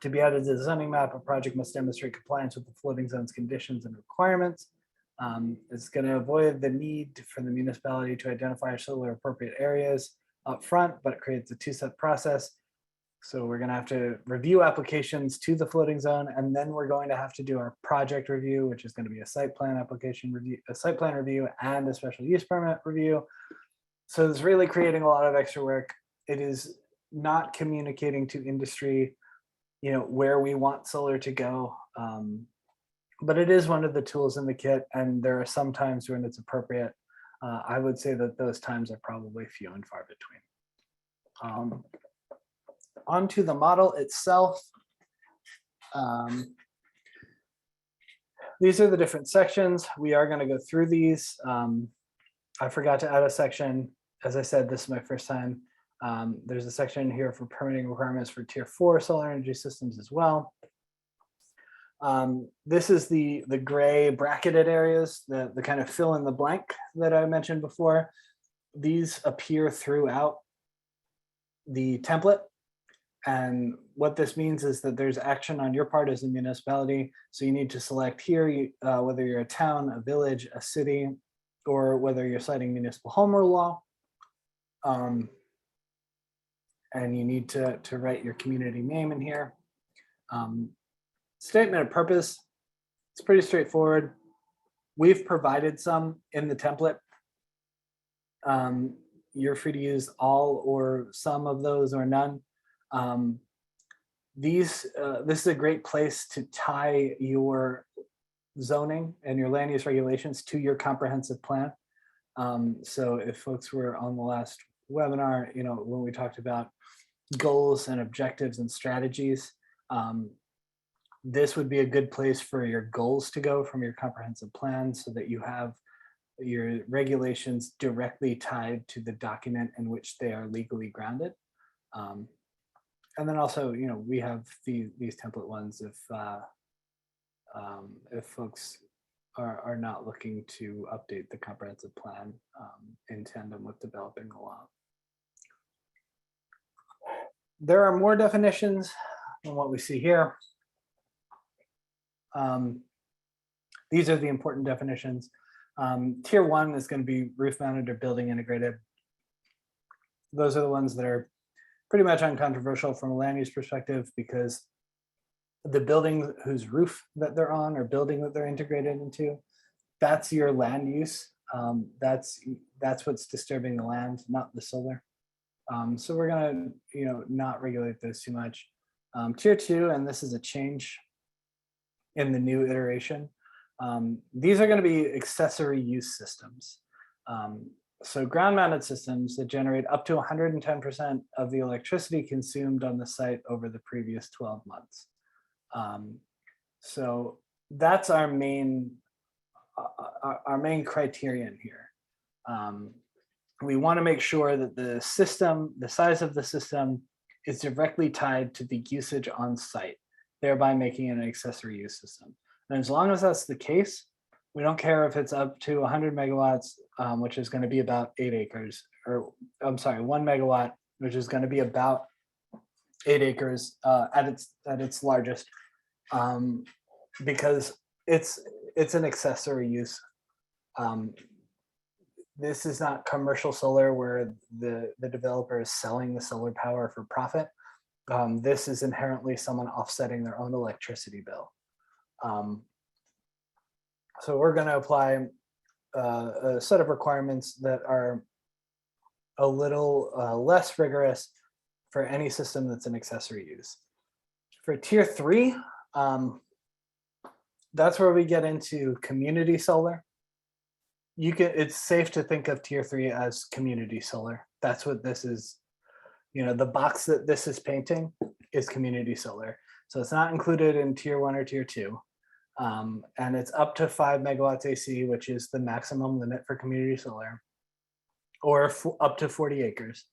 To be added to the zoning map, a project must demonstrate compliance with the floating zone's conditions and requirements. It's going to avoid the need for the municipality to identify solar appropriate areas up front, but it creates a two-step process. So we're going to have to review applications to the floating zone, and then we're going to have to do our project review, which is going to be a site plan application review, a site plan review, and a special use permit review. So it's really creating a lot of extra work. It is not communicating to industry, where we want solar to go. But it is one of the tools in the kit, and there are some times when it's appropriate. I would say that those times are probably few and far between. Onto the model itself. These are the different sections. We are going to go through these. I forgot to add a section. As I said, this is my first time. There's a section here for permitting requirements for tier 4 solar energy systems as well. This is the gray bracketed areas, the kind of fill in the blank that I mentioned before. These appear throughout the template. And what this means is that there's action on your part as a municipality. So you need to select here, whether you're a town, a village, a city, or whether you're citing municipal home rule law. And you need to write your community name in here. Statement of purpose, it's pretty straightforward. We've provided some in the template. You're free to use all or some of those or none. This is a great place to tie your zoning and your land use regulations to your comprehensive plan. So if folks were on the last webinar, when we talked about goals and objectives and strategies, this would be a good place for your goals to go from your comprehensive plan, so that you have your regulations directly tied to the document in which they are legally grounded. And then also, we have these template ones if folks are not looking to update the comprehensive plan in tandem with developing the law. There are more definitions than what we see here. These are the important definitions. Tier 1 is going to be roof mounted or building integrated. Those are the ones that are pretty much uncontroversial from a land use perspective, because the building whose roof that they're on or building that they're integrated into, that's your land use. That's what's disturbing the land, not the solar. So we're gonna, not regulate those too much. Tier 2, and this is a change in the new iteration. These are going to be accessory use systems. So ground-mounted systems that generate up to 110% of the electricity consumed on the site over the previous 12 months. So that's our main criterion here. We want to make sure that the size of the system is directly tied to the usage on site, thereby making it an accessory use system. And as long as that's the case, we don't care if it's up to 100 megawatts, which is going to be about 8 acres, or I'm sorry, 1 megawatt, which is going to be about 8 acres at its largest, because it's an accessory use. This is not commercial solar where the developer is selling the solar power for profit. This is inherently someone offsetting their own electricity bill. So we're going to apply a set of requirements that are a little less rigorous for any system that's an accessory use. For tier 3, that's where we get into community solar. it's safe to think of tier 3 as community solar. That's what this is. The box that this is painting is community solar. So it's not included in tier 1 or tier 2. And it's up to 5 megawatts AC, which is the maximum limit for community solar, or up to 40 acres.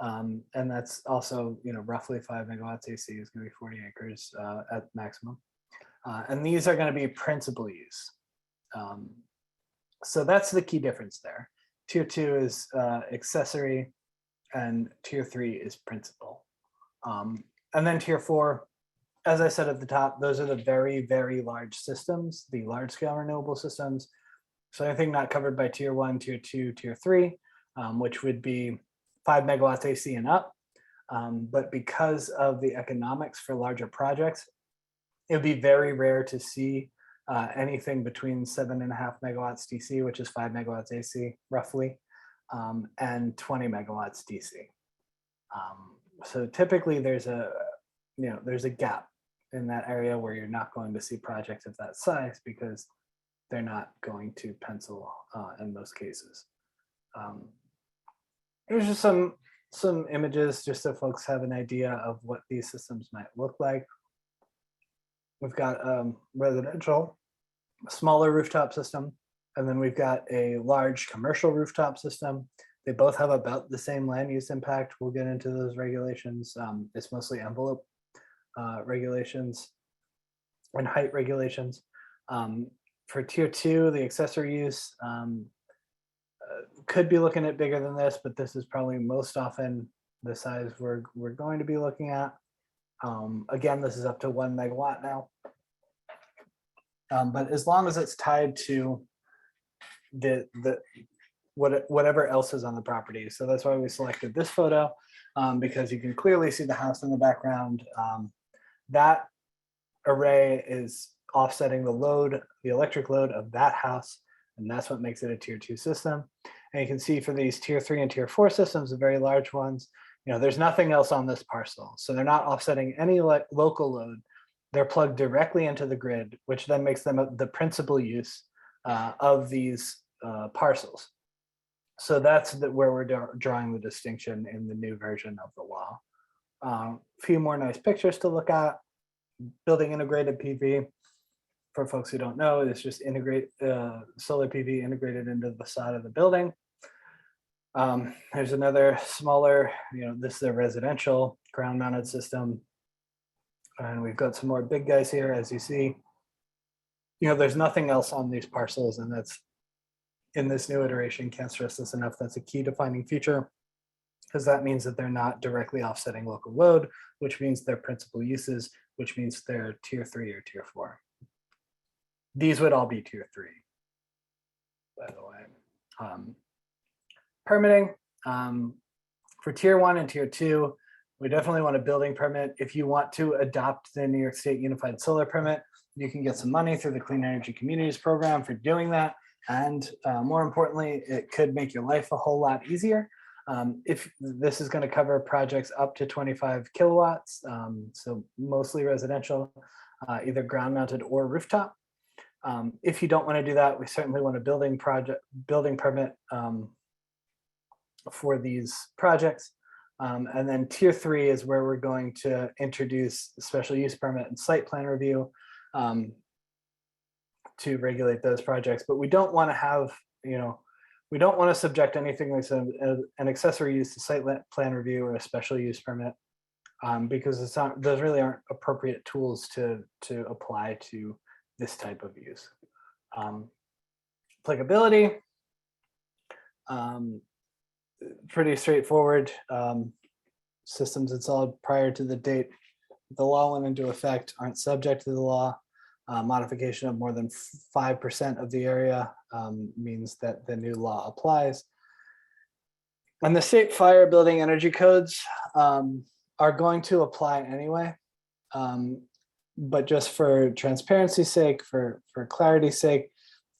And that's also, roughly 5 megawatts AC is going to be 40 acres at maximum. And these are going to be principal use. So that's the key difference there. Tier 2 is accessory, and tier 3 is principal. And then tier 4, as I said at the top, those are the very, very large systems, the large scale renewable systems. So anything not covered by tier 1, tier 2, tier 3, which would be 5 megawatts AC and up. But because of the economics for larger projects, it would be very rare to see anything between 7.5 megawatts DC, which is 5 megawatts AC roughly, and 20 megawatts DC. So typically there's a gap in that area where you're not going to see projects of that size because they're not going to pencil in most cases. Here's just some images just so folks have an idea of what these systems might look like. We've got residential, a smaller rooftop system, and then we've got a large commercial rooftop system. They both have about the same land use impact. We'll get into those regulations. It's mostly envelope regulations and height regulations. For tier 2, the accessory use could be looking at bigger than this, but this is probably most often the size we're going to be looking at. Again, this is up to 1 megawatt now. But as long as it's tied to whatever else is on the property. So that's why we selected this photo, because you can clearly see the house in the background. That array is offsetting the load, the electric load of that house, and that's what makes it a tier 2 system. And you can see for these tier 3 and tier 4 systems, the very large ones, there's nothing else on this parcel. So they're not offsetting any local load. They're plugged directly into the grid, which then makes them the principal use of these parcels. So that's where we're drawing the distinction in the new version of the law. A few more nice pictures to look at. Building integrated PV, for folks who don't know, is just integrate solar PV integrated into the facade of the building. There's another smaller, this is a residential ground mounted system. And we've got some more big guys here, as you see. There's nothing else on these parcels, and that's in this new iteration, can't stress this enough, that's a key defining feature, because that means that they're not directly offsetting local load, which means they're principal uses, which means they're tier 3 or tier 4. These would all be tier 3, by the way. Permitting, for tier 1 and tier 2, we definitely want a building permit. If you want to adopt the New York State Unified Solar Permit, you can get some money through the Clean Energy Communities Program for doing that. And more importantly, it could make your life a whole lot easier. If this is going to cover projects up to 25 kilowatts, so mostly residential, either ground mounted or rooftop. If you don't want to do that, we certainly want a building permit for these projects. And then tier 3 is where we're going to introduce special use permit and site plan review to regulate those projects. But we don't want to have, we don't want to subject anything like an accessory use to site plan review or a special use permit, because those really aren't appropriate tools to apply to this type of use. Applicability, pretty straightforward. Systems installed prior to the date the law went into effect aren't subject to the law. Modification of more than 5% of the area means that the new law applies. And the state fire building energy codes are going to apply anyway. But just for transparency's sake, for clarity's sake,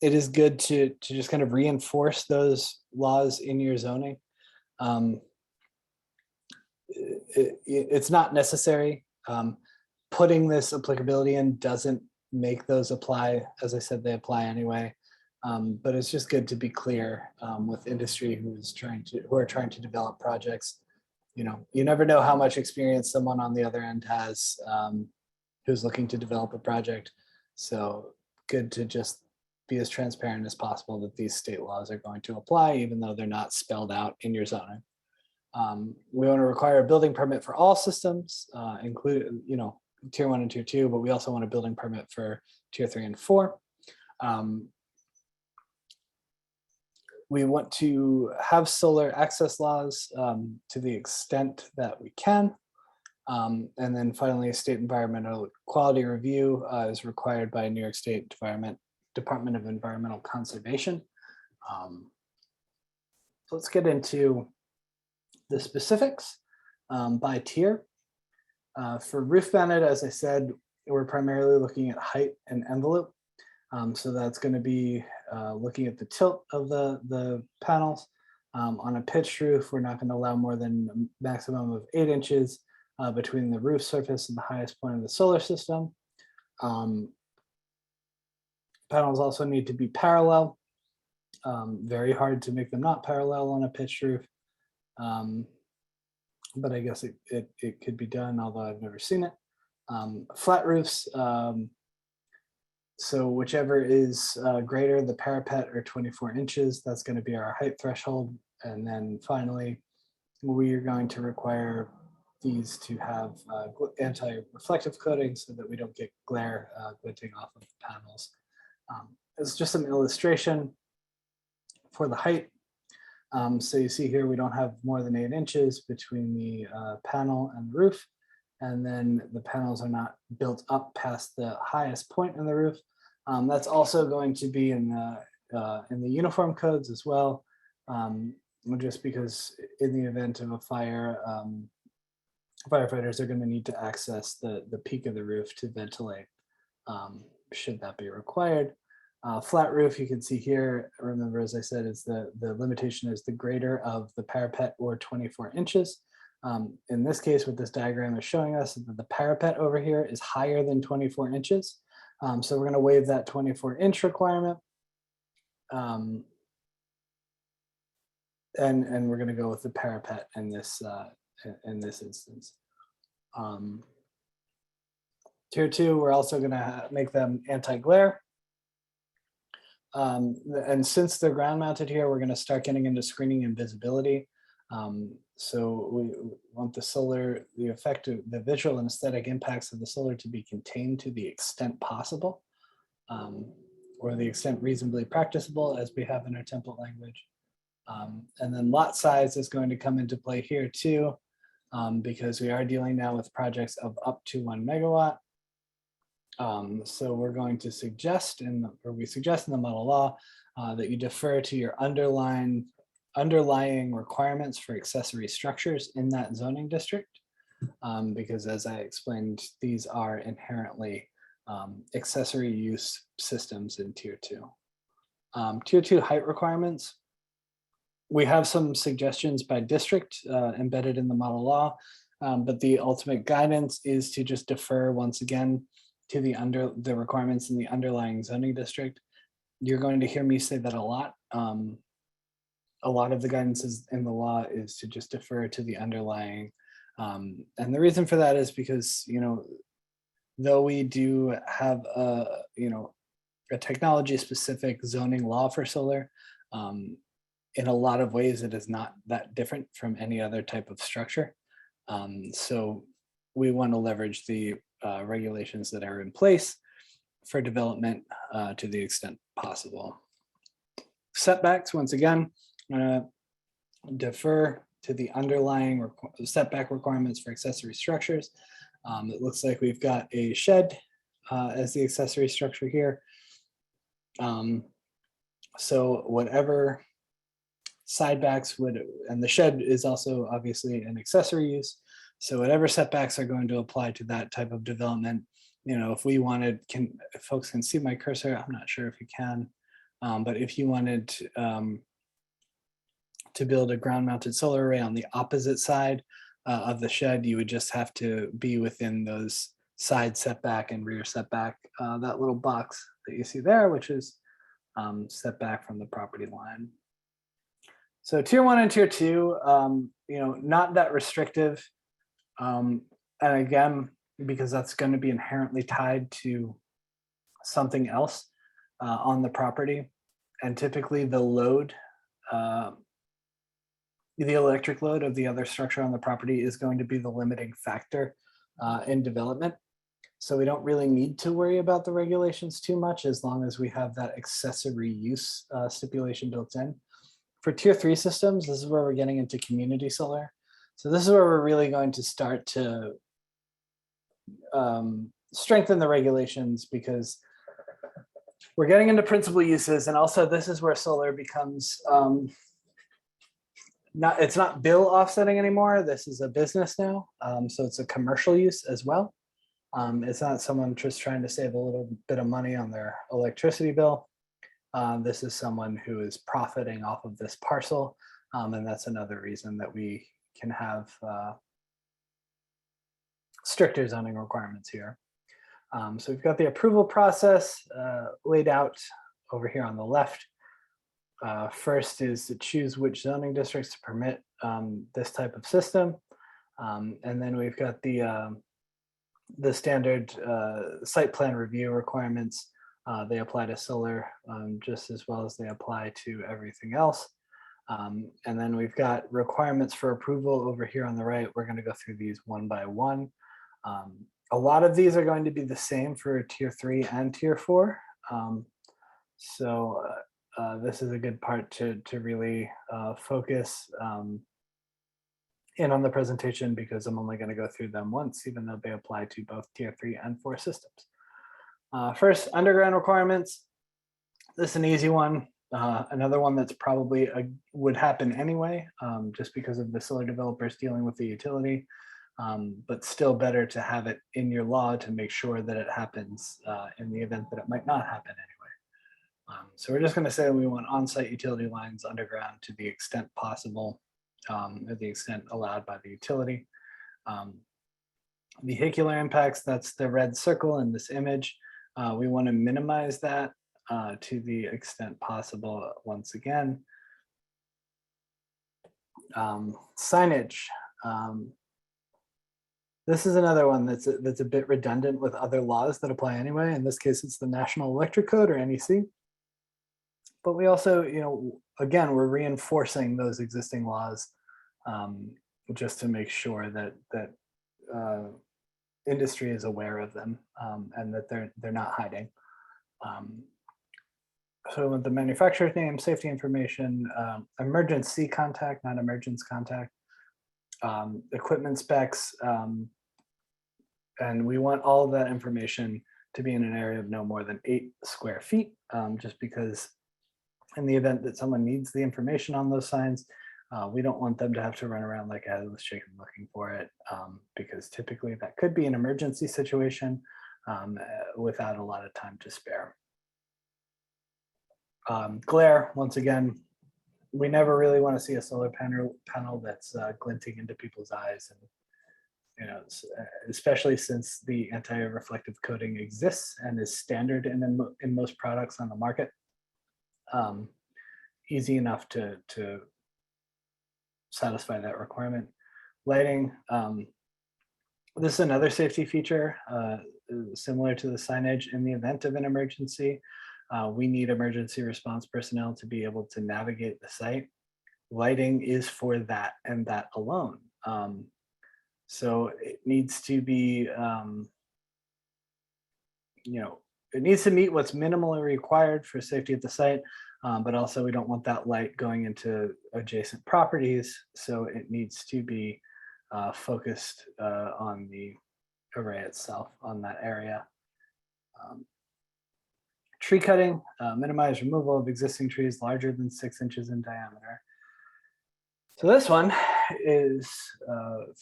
it is good to just kind of reinforce those laws in your zoning. It's not necessary. Putting this applicability in doesn't make those apply. As I said, they apply anyway. But it's just good to be clear with industry who are trying to develop projects. You never know how much experience someone on the other end has who's looking to develop a project. So good to just be as transparent as possible that these state laws are going to apply, even though they're not spelled out in your zoning. We want to require a building permit for all systems, include, tier 1 and tier 2, but we also want a building permit for tier 3 and 4. We want to have solar access laws to the extent that we can. And then finally, a state environmental quality review is required by New York State Department of Environmental Conservation. So let's get into the specifics by tier. For roof mounted, as I said, we're primarily looking at height and envelope. So that's going to be looking at the tilt of the panels. On a pitched roof, we're not going to allow more than a maximum of 8 inches between the roof surface and the highest point of the solar system. Panels also need to be parallel. Very hard to make them not parallel on a pitched roof. But I guess it could be done, although I've never seen it. Flat roofs, so whichever is greater, the parapet or 24 inches, that's going to be our height threshold. And then finally, we are going to require these to have anti-reflective coating so that we don't get glare glinting off of the panels. It's just some illustration for the height. So you see here, we don't have more than 8 inches between the panel and the roof. And then the panels are not built up past the highest point in the roof. That's also going to be in the uniform codes as well, just because in the event of a fire, firefighters are going to need to access the peak of the roof to ventilate, should that be required. Flat roof, you can see here, remember, as I said, is the limitation is the greater of the parapet or 24 inches. In this case, what this diagram is showing us is that the parapet over here is higher than 24 inches. So we're going to waive that 24-inch requirement. And we're going to go with the parapet in this instance. Tier 2, we're also going to make them anti-glare. And since they're ground mounted here, we're going to start getting into screening and visibility. So we want the visual and aesthetic impacts of the solar to be contained to the extent possible, or the extent reasonably practicable, as we have in our template language. And then lot size is going to come into play here too, because we are dealing now with projects of up to 1 megawatt. So we're going to suggest, we suggest in the model law that you defer to your underlying requirements for accessory structures in that zoning district, because as I explained, these are inherently accessory use systems in tier 2. Tier 2 height requirements, we have some suggestions by district embedded in the model law, but the ultimate guidance is to just defer once again to the requirements in the underlying zoning district. You're going to hear me say that a lot. A lot of the guidance in the law is to just defer to the underlying. And the reason for that is because, though we do have a technology specific zoning law for solar, in a lot of ways, it is not that different from any other type of structure. So we want to leverage the regulations that are in place for development to the extent possible. Setbacks, once again, defer to the underlying setback requirements for accessory structures. It looks like we've got a shed as the accessory structure here. So whatever sidebacks and the shed is also obviously an accessory use. So whatever setbacks are going to apply to that type of development, if we wanted, if folks can see my cursor, I'm not sure if you can, but if you wanted to build a ground mounted solar array on the opposite side of the shed, you would just have to be within those side setback and rear setback, that little box that you see there, which is set back from the property line. So tier 1 and tier 2, not that restrictive. And again, because that's going to be inherently tied to something else on the property. And typically the load, the electric load of the other structure on the property is going to be the limiting factor in development. So we don't really need to worry about the regulations too much as long as we have that accessory use stipulation built in. For tier 3 systems, this is where we're getting into community solar. So this is where we're really going to start to strengthen the regulations, because we're getting into principal uses. And also this is where solar becomes, it's not bill offsetting anymore. This is a business now. So it's a commercial use as well. It's not someone just trying to save a little bit of money on their electricity bill. This is someone who is profiting off of this parcel. And that's another reason that we can have stricter zoning requirements here. So we've got the approval process laid out over here on the left. First is to choose which zoning districts to permit this type of system. And then we've got the standard site plan review requirements. They apply to solar just as well as they apply to everything else. And then we've got requirements for approval over here on the right. We're going to go through these one by one. A lot of these are going to be the same for tier 3 and tier 4. This is a good part to really focus in on the presentation, because I'm only going to go through them once, even though they apply to both tier 3 and 4 systems. First, underground requirements. This is an easy one. Another one that's probably would happen anyway, just because of the solar developers dealing with the utility, but still better to have it in your law to make sure that it happens in the event that it might not happen anyway. So we're just going to say we want on-site utility lines underground to the extent possible, or the extent allowed by the utility. Vehicular impacts, that's the red circle in this image. We want to minimize that to the extent possible once again. Signage. This is another one that's a bit redundant with other laws that apply anyway. In this case, it's the National Electric Code, or NEC. But we also, again, we're reinforcing those existing laws just to make sure that industry is aware of them and that they're not hiding. So with the manufacturer's name, safety information, emergency contact, not emergence contact, equipment specs, and we want all of that information to be in an area of no more than 8 square feet, just because in the event that someone needs the information on those signs, we don't want them to have to run around like a headless chicken looking for it, because typically that could be an emergency situation without a lot of time to spare. Glare, once again, we never really want to see a solar panel that's glinting into people's eyes, and especially since the anti-reflective coating exists and is standard in most products on the market. Easy enough to satisfy that requirement. Lighting, this is another safety feature similar to the signage. In the event of an emergency, we need emergency response personnel to be able to navigate the site. Lighting is for that and that alone. So it needs to be, it needs to meet what's minimally required for safety at the site, but also we don't want that light going into adjacent properties. So it needs to be focused on the array itself, on that area. Tree cutting, minimize removal of existing trees larger than 6 inches in diameter. So this one is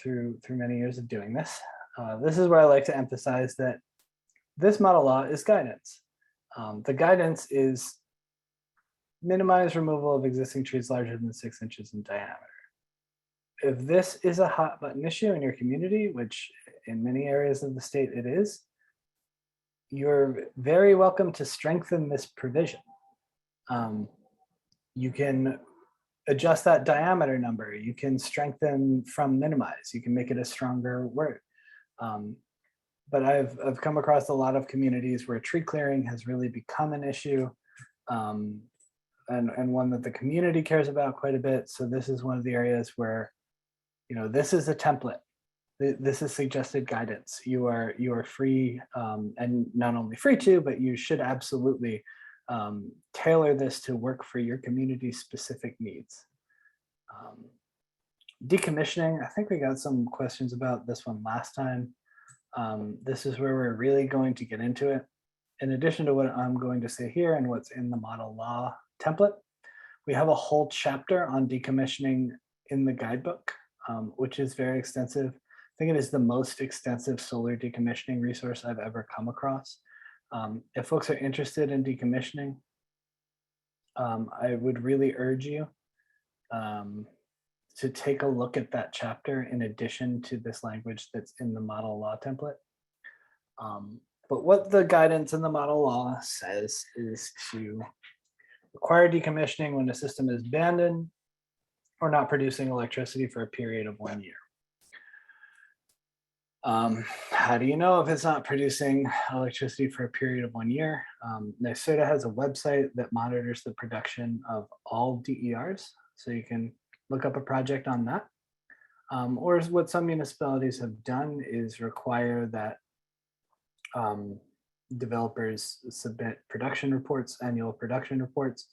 through many years of doing this. This is where I like to emphasize that this model law is guidance. The guidance is minimize removal of existing trees larger than 6 inches in diameter. If this is a hot button issue in your community, which in many areas of the state it is, you're very welcome to strengthen this provision. You can adjust that diameter number. You can strengthen from minimize. You can make it a stronger word. But I've come across a lot of communities where tree clearing has really become an issue, and one that the community cares about quite a bit. So this is one of the areas where, this is a template. This is suggested guidance. You are free, and not only free to, but you should absolutely tailor this to work for your community specific needs. Decommissioning, I think we got some questions about this one last time. This is where we're really going to get into it. In addition to what I'm going to say here and what's in the model law template, we have a whole chapter on decommissioning in the guidebook, which is very extensive. I think it is the most extensive solar decommissioning resource I've ever come across. If folks are interested in decommissioning, I would really urge you to take a look at that chapter in addition to this language that's in the model law template. But what the guidance in the model law says is to require decommissioning when a system is abandoned or not producing electricity for a period of 1 year. How do you know if it's not producing electricity for a period of 1 year? NYSERDA has a website that monitors the production of all DERs, so you can look up a project on that. Or what some municipalities have done is require that developers submit production reports, annual production reports.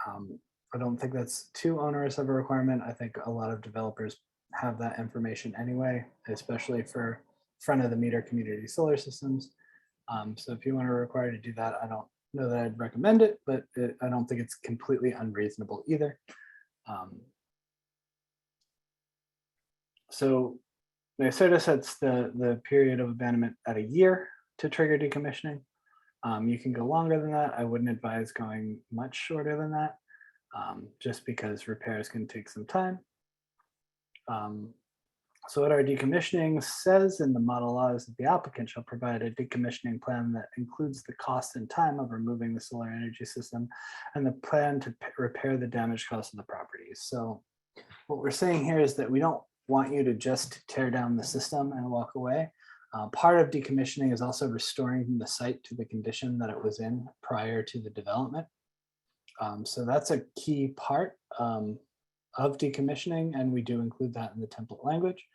I don't think that's too onerous of a requirement. I think a lot of developers have that information anyway, especially for front of the meter community solar systems. So if you want to require to do that, I don't know that I'd recommend it, but I don't think it's completely unreasonable either. So NYSERDA sets the period of abandonment at a year to trigger decommissioning. You can go longer than that. I wouldn't advise going much shorter than that, just because repairs can take some time. So what our decommissioning says in the model law is that the applicant shall provide a decommissioning plan that includes the cost and time of removing the solar energy system and the plan to repair the damage caused to the properties. So what we're saying here is that we don't want you to just tear down the system and walk away. Part of decommissioning is also restoring the site to the condition that it was in prior to the development. So that's a key part of decommissioning, and we do include that in the template language.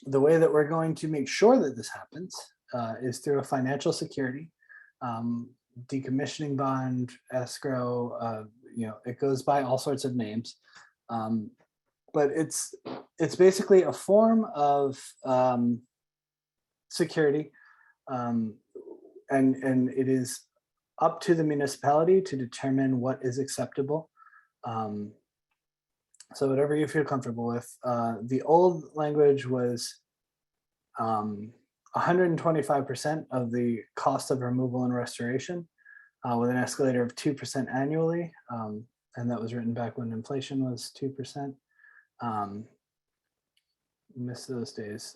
The way that we're going to make sure that this happens is through a financial security, decommissioning bond, escrow, it goes by all sorts of names. But it's basically a form of security, and it is up to the municipality to determine what is acceptable. So whatever you feel comfortable with. The old language was 125% of the cost of removal and restoration with an escalator of 2% annually. And that was written back when inflation was 2%. Miss those days.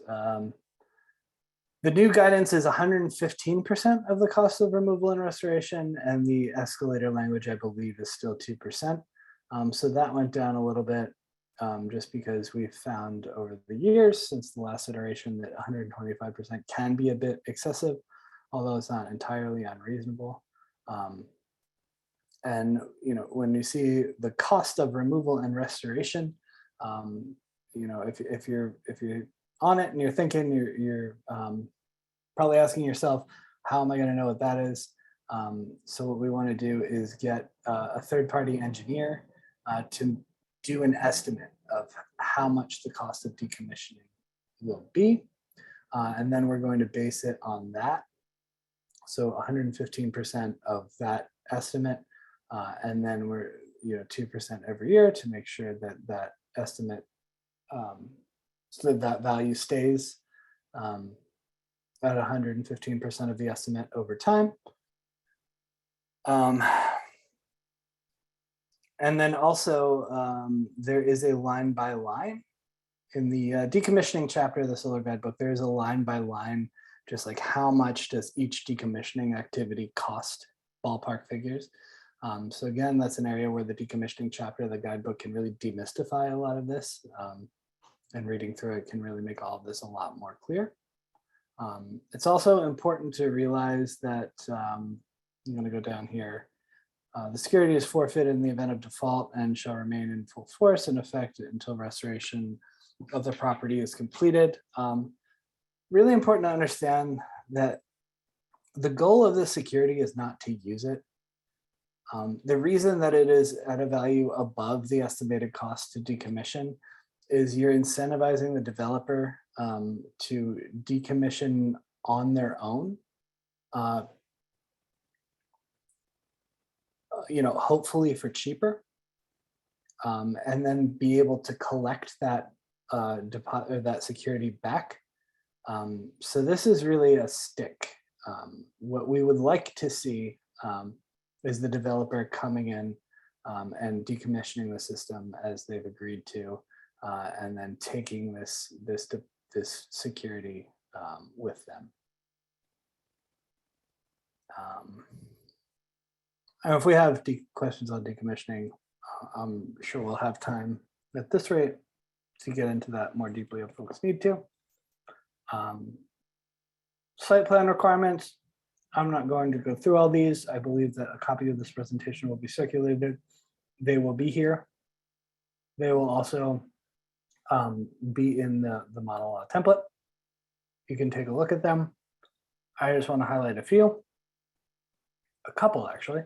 The new guidance is 115% of the cost of removal and restoration, and the escalator language, I believe, is still 2%. So that went down a little bit, just because we've found over the years since the last iteration that 125% can be a bit excessive, although it's not entirely unreasonable. And when you see the cost of removal and restoration, if you're on it and you're thinking, you're probably asking yourself, how am I going to know what that is? So what we want to do is get a third-party engineer to do an estimate of how much the cost of decommissioning will be. And then we're going to base it on that. So 115% of that estimate. And then we're 2% every year to make sure that that estimate, so that value stays at 115% of the estimate over time. And then also there is a line by line in the decommissioning chapter of the Solar Guidebook. There is a line by line, just like how much does each decommissioning activity cost, ballpark figures. So again, that's an area where the decommissioning chapter of the guidebook can really demystify a lot of this. And reading through it can really make all of this a lot more clear. It's also important to realize that, I'm going to go down here. The security is forfeited in the event of default and shall remain in full force and effect until restoration of the property is completed. Really important to understand that the goal of this security is not to use it. The reason that it is at a value above the estimated cost to decommission is you're incentivizing the developer to decommission on their own, hopefully for cheaper, and then be able to collect that deposit or that security back. So this is really a stick. What we would like to see is the developer coming in and decommissioning the system as they've agreed to, and then taking this security with them. And if we have questions on decommissioning, I'm sure we'll have time at this rate to get into that more deeply if folks need to. Site plan requirements. I'm not going to go through all these. I believe that a copy of this presentation will be circulated. They will be here. They will also be in the model law template. You can take a look at them. I just want to highlight a couple actually.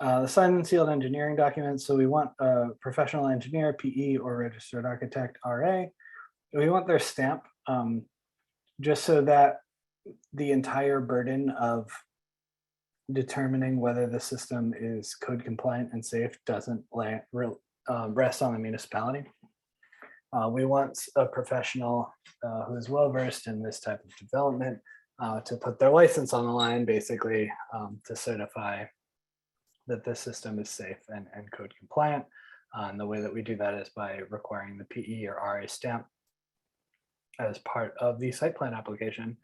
The signed and sealed engineering documents. So we want a professional engineer, PE, or registered architect, RA. We want their stamp, just so that the entire burden of determining whether the system is code compliant and safe doesn't rest on the municipality. We want a professional who is well versed in this type of development to put their license on the line, basically, to certify that this system is safe and code compliant. And the way that we do that is by requiring the PE or RA stamp as part of the site plan application.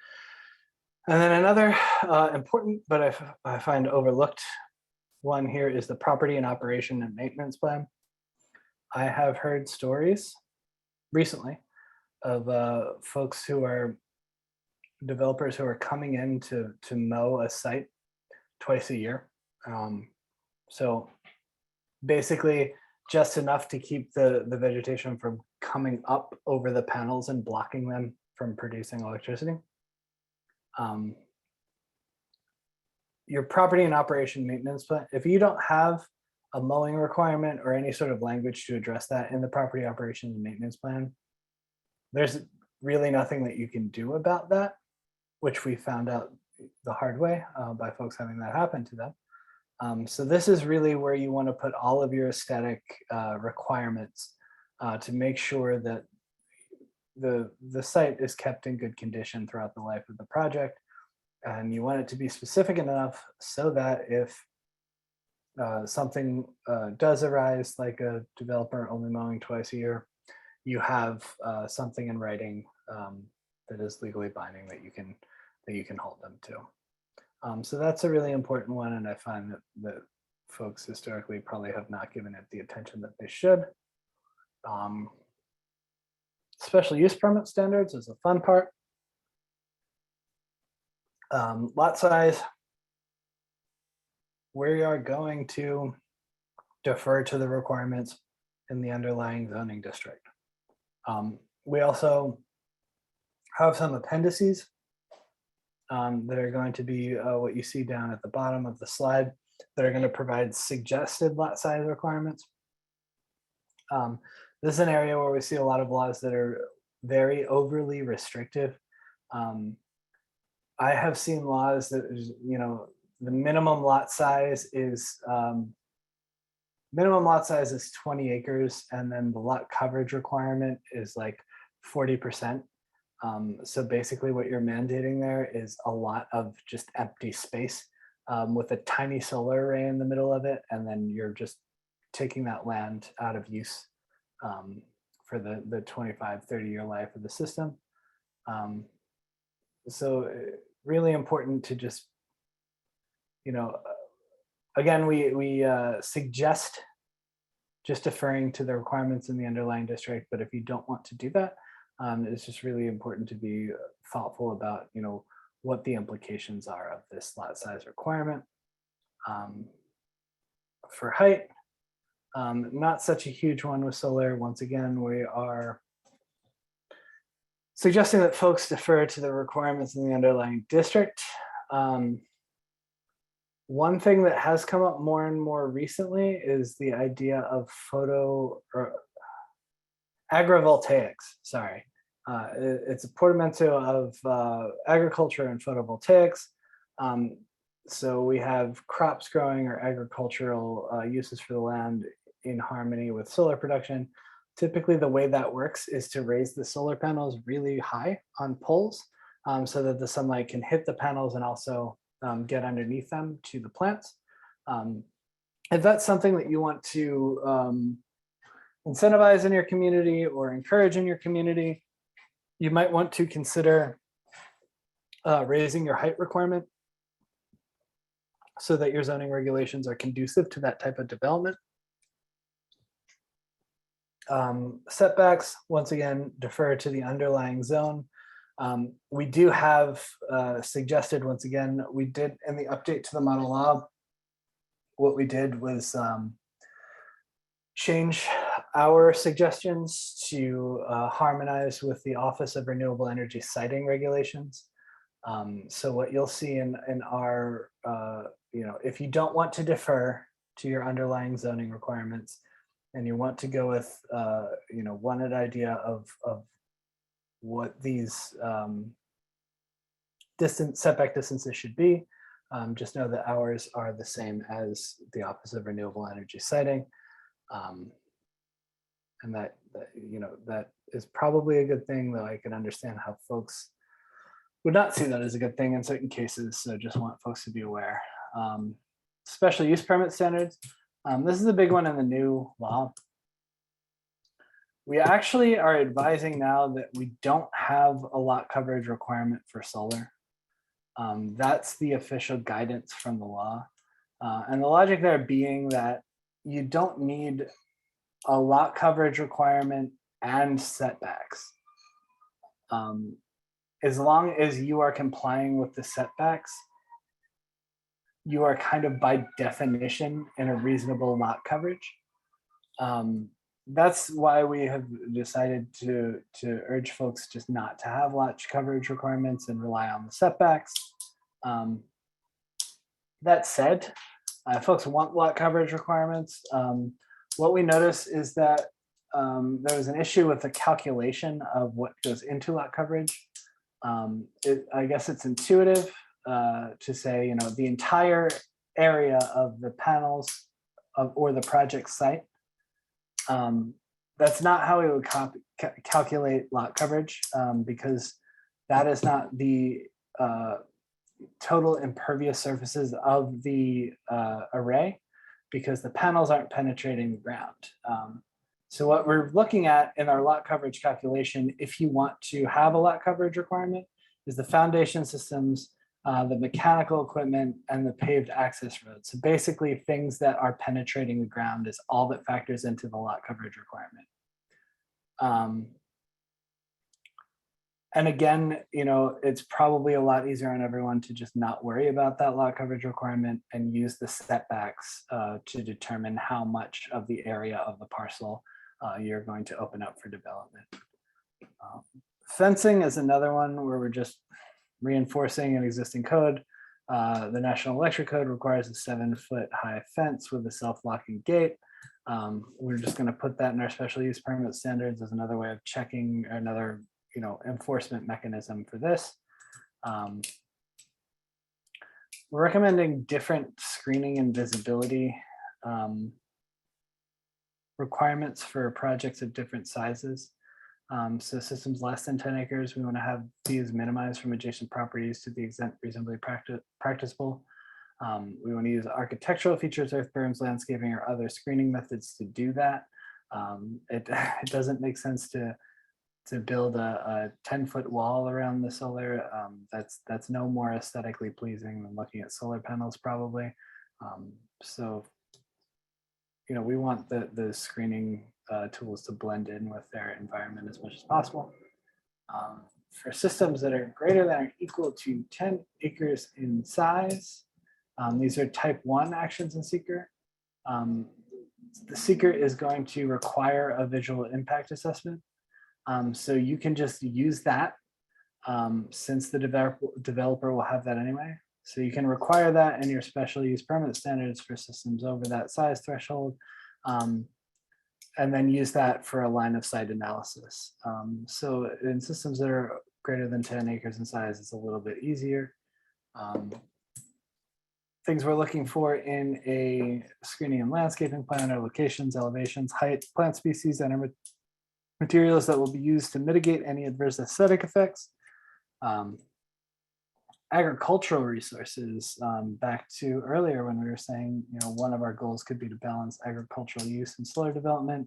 And then another important, but I find overlooked one here is the property and operation and maintenance plan. I have heard stories recently of folks who are developers who are coming in to mow a site twice a year. So basically just enough to keep the vegetation from coming up over the panels and blocking them from producing electricity. Your property and operation maintenance plan, if you don't have a mowing requirement or any sort of language to address that in the property operation and maintenance plan, there's really nothing that you can do about that, which we found out the hard way by folks having that happen to them. So this is really where you want to put all of your aesthetic requirements to make sure that the site is kept in good condition throughout the life of the project. And you want it to be specific enough so that if something does arise, like a developer only mowing twice a year, you have something in writing that is legally binding that you can hold them to. So that's a really important one, and I find that folks historically probably have not given it the attention that they should. Special use permit standards is the fun part. Lot size, we are going to defer to the requirements in the underlying zoning district. We also have some appendices that are going to be what you see down at the bottom of the slide that are going to provide suggested lot size requirements. This is an area where we see a lot of laws that are very overly restrictive. I have seen laws that, the minimum lot size is 20 acres, and then the lot coverage requirement is like 40%. So basically what you're mandating there is a lot of just empty space with a tiny solar array in the middle of it. And then you're just taking that land out of use for the 25, 30-year life of the system. So really important to just, Again, we suggest just deferring to the requirements in the underlying district, but if you don't want to do that, it's just really important to be thoughtful about, what the implications are of this lot size requirement. For height, not such a huge one with solar. Once again, we are suggesting that folks defer to the requirements in the underlying district. One thing that has come up more and more recently is the idea of agrivoltaics. Sorry, it's a portmanteau of agriculture and photovoltaics. So we have crops growing or agricultural uses for the land in harmony with solar production. Typically, the way that works is to raise the solar panels really high on poles so that the sunlight can hit the panels and also get underneath them to the plants. If that's something that you want to incentivize in your community or encourage in your community, you might want to consider raising your height requirement so that your zoning regulations are conducive to that type of development. Setbacks, once again, defer to the underlying zone. We do have suggested, once again, we did in the update to the model law, what we did was change our suggestions to harmonize with the Office of Renewable Energy siting regulations. So what you'll see in our, if you don't want to defer to your underlying zoning requirements and you want to go with, wanted idea of what these setback distances should be, just know that ours are the same as the Office of Renewable Energy siting. And that is probably a good thing, though I can understand how folks would not see that as a good thing in certain cases. So just want folks to be aware. Special use permit standards. This is a big one in the new law. We actually are advising now that we don't have a lot coverage requirement for solar. That's the official guidance from the law. And the logic there being that you don't need a lot coverage requirement and setbacks. As long as you are complying with the setbacks, you are kind of by definition in a reasonable lot coverage. That's why we have decided to urge folks just not to have lot coverage requirements and rely on the setbacks. That said, folks want lot coverage requirements. What we notice is that there was an issue with the calculation of what goes into lot coverage. I guess it's intuitive to say, the entire area of the panels or the project site. That's not how we would calculate lot coverage because that is not the total impervious surfaces of the array, because the panels aren't penetrating the ground. So what we're looking at in our lot coverage calculation, if you want to have a lot coverage requirement, is the foundation systems, the mechanical equipment, and the paved access roads. So basically things that are penetrating the ground is all that factors into the lot coverage requirement. And again, it's probably a lot easier on everyone to just not worry about that lot coverage requirement and use the setbacks to determine how much of the area of the parcel you're going to open up for development. Fencing is another one where we're just reinforcing an existing code. The National Electric Code requires a 7-foot high fence with a self-locking gate. We're just going to put that in our special use permit standards as another way of checking, another enforcement mechanism for this. We're recommending different screening and visibility requirements for projects of different sizes. So systems less than 10 acres, we want to have these minimized from adjacent properties to the extent reasonably practicable. We want to use architectural features, earth berms, landscaping, or other screening methods to do that. It doesn't make sense to build a 10-foot wall around the solar. That's no more aesthetically pleasing than looking at solar panels probably. So, you know, we want the screening tools to blend in with their environment as much as possible. For systems that are greater than or equal to 10 acres in size, these are type 1 actions in seeker. The seeker is going to require a visual impact assessment. So you can just use that since the developer will have that anyway. So you can require that in your special use permit standards for systems over that size threshold, and then use that for a line of sight analysis. So in systems that are greater than 10 acres in size, it's a little bit easier. Things we're looking for in a screening and landscaping plan are locations, elevations, height, plant species, and materials that will be used to mitigate any adverse aesthetic effects. Agricultural resources, back to earlier when we were saying, you know, one of our goals could be to balance agricultural use and solar development.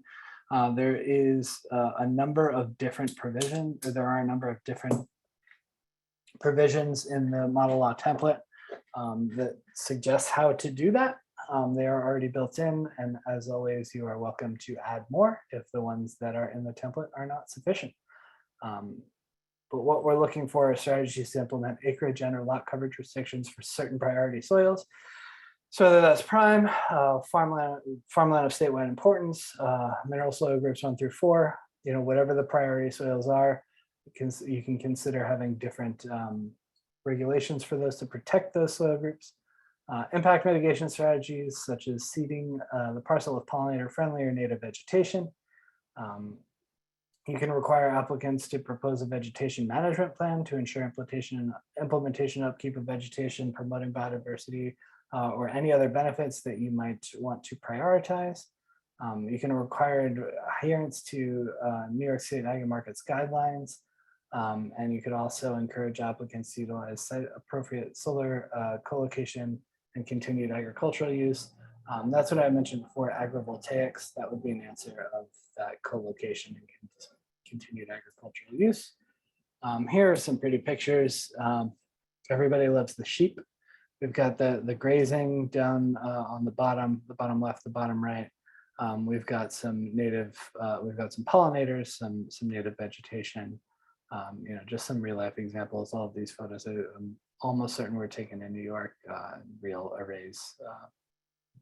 There is a number of different provisions, or there are a number of different provisions in the model law template that suggest how to do that. They are already built in, and as always, you are welcome to add more if the ones that are in the template are not sufficient. But what we're looking for are strategies to implement acreage and or lot coverage restrictions for certain priority soils. So whether that's prime, farmland of statewide importance, mineral soil groups 1 through 4, you know, whatever the priority soils are, you can consider having different regulations for those to protect those soil groups. Impact mitigation strategies such as seeding the parcel with pollinator friendly or native vegetation. You can require applicants to propose a vegetation management plan to ensure implementation upkeep of vegetation, promoting biodiversity, or any other benefits that you might want to prioritize. You can require adherence to New York State Ag Markets guidelines. And you could also encourage applicants to utilize site-appropriate solar co-location and continued agricultural use. That's what I mentioned before, agrivoltaics. That would be an answer of that co-location and continued agricultural use. Here are some pretty pictures. Everybody loves the sheep. We've got the grazing down on the bottom left, the bottom right. We've got some native, we've got some pollinators, some native vegetation. You know, just some real life examples. All of these photos, I'm almost certain were taken in New York, real arrays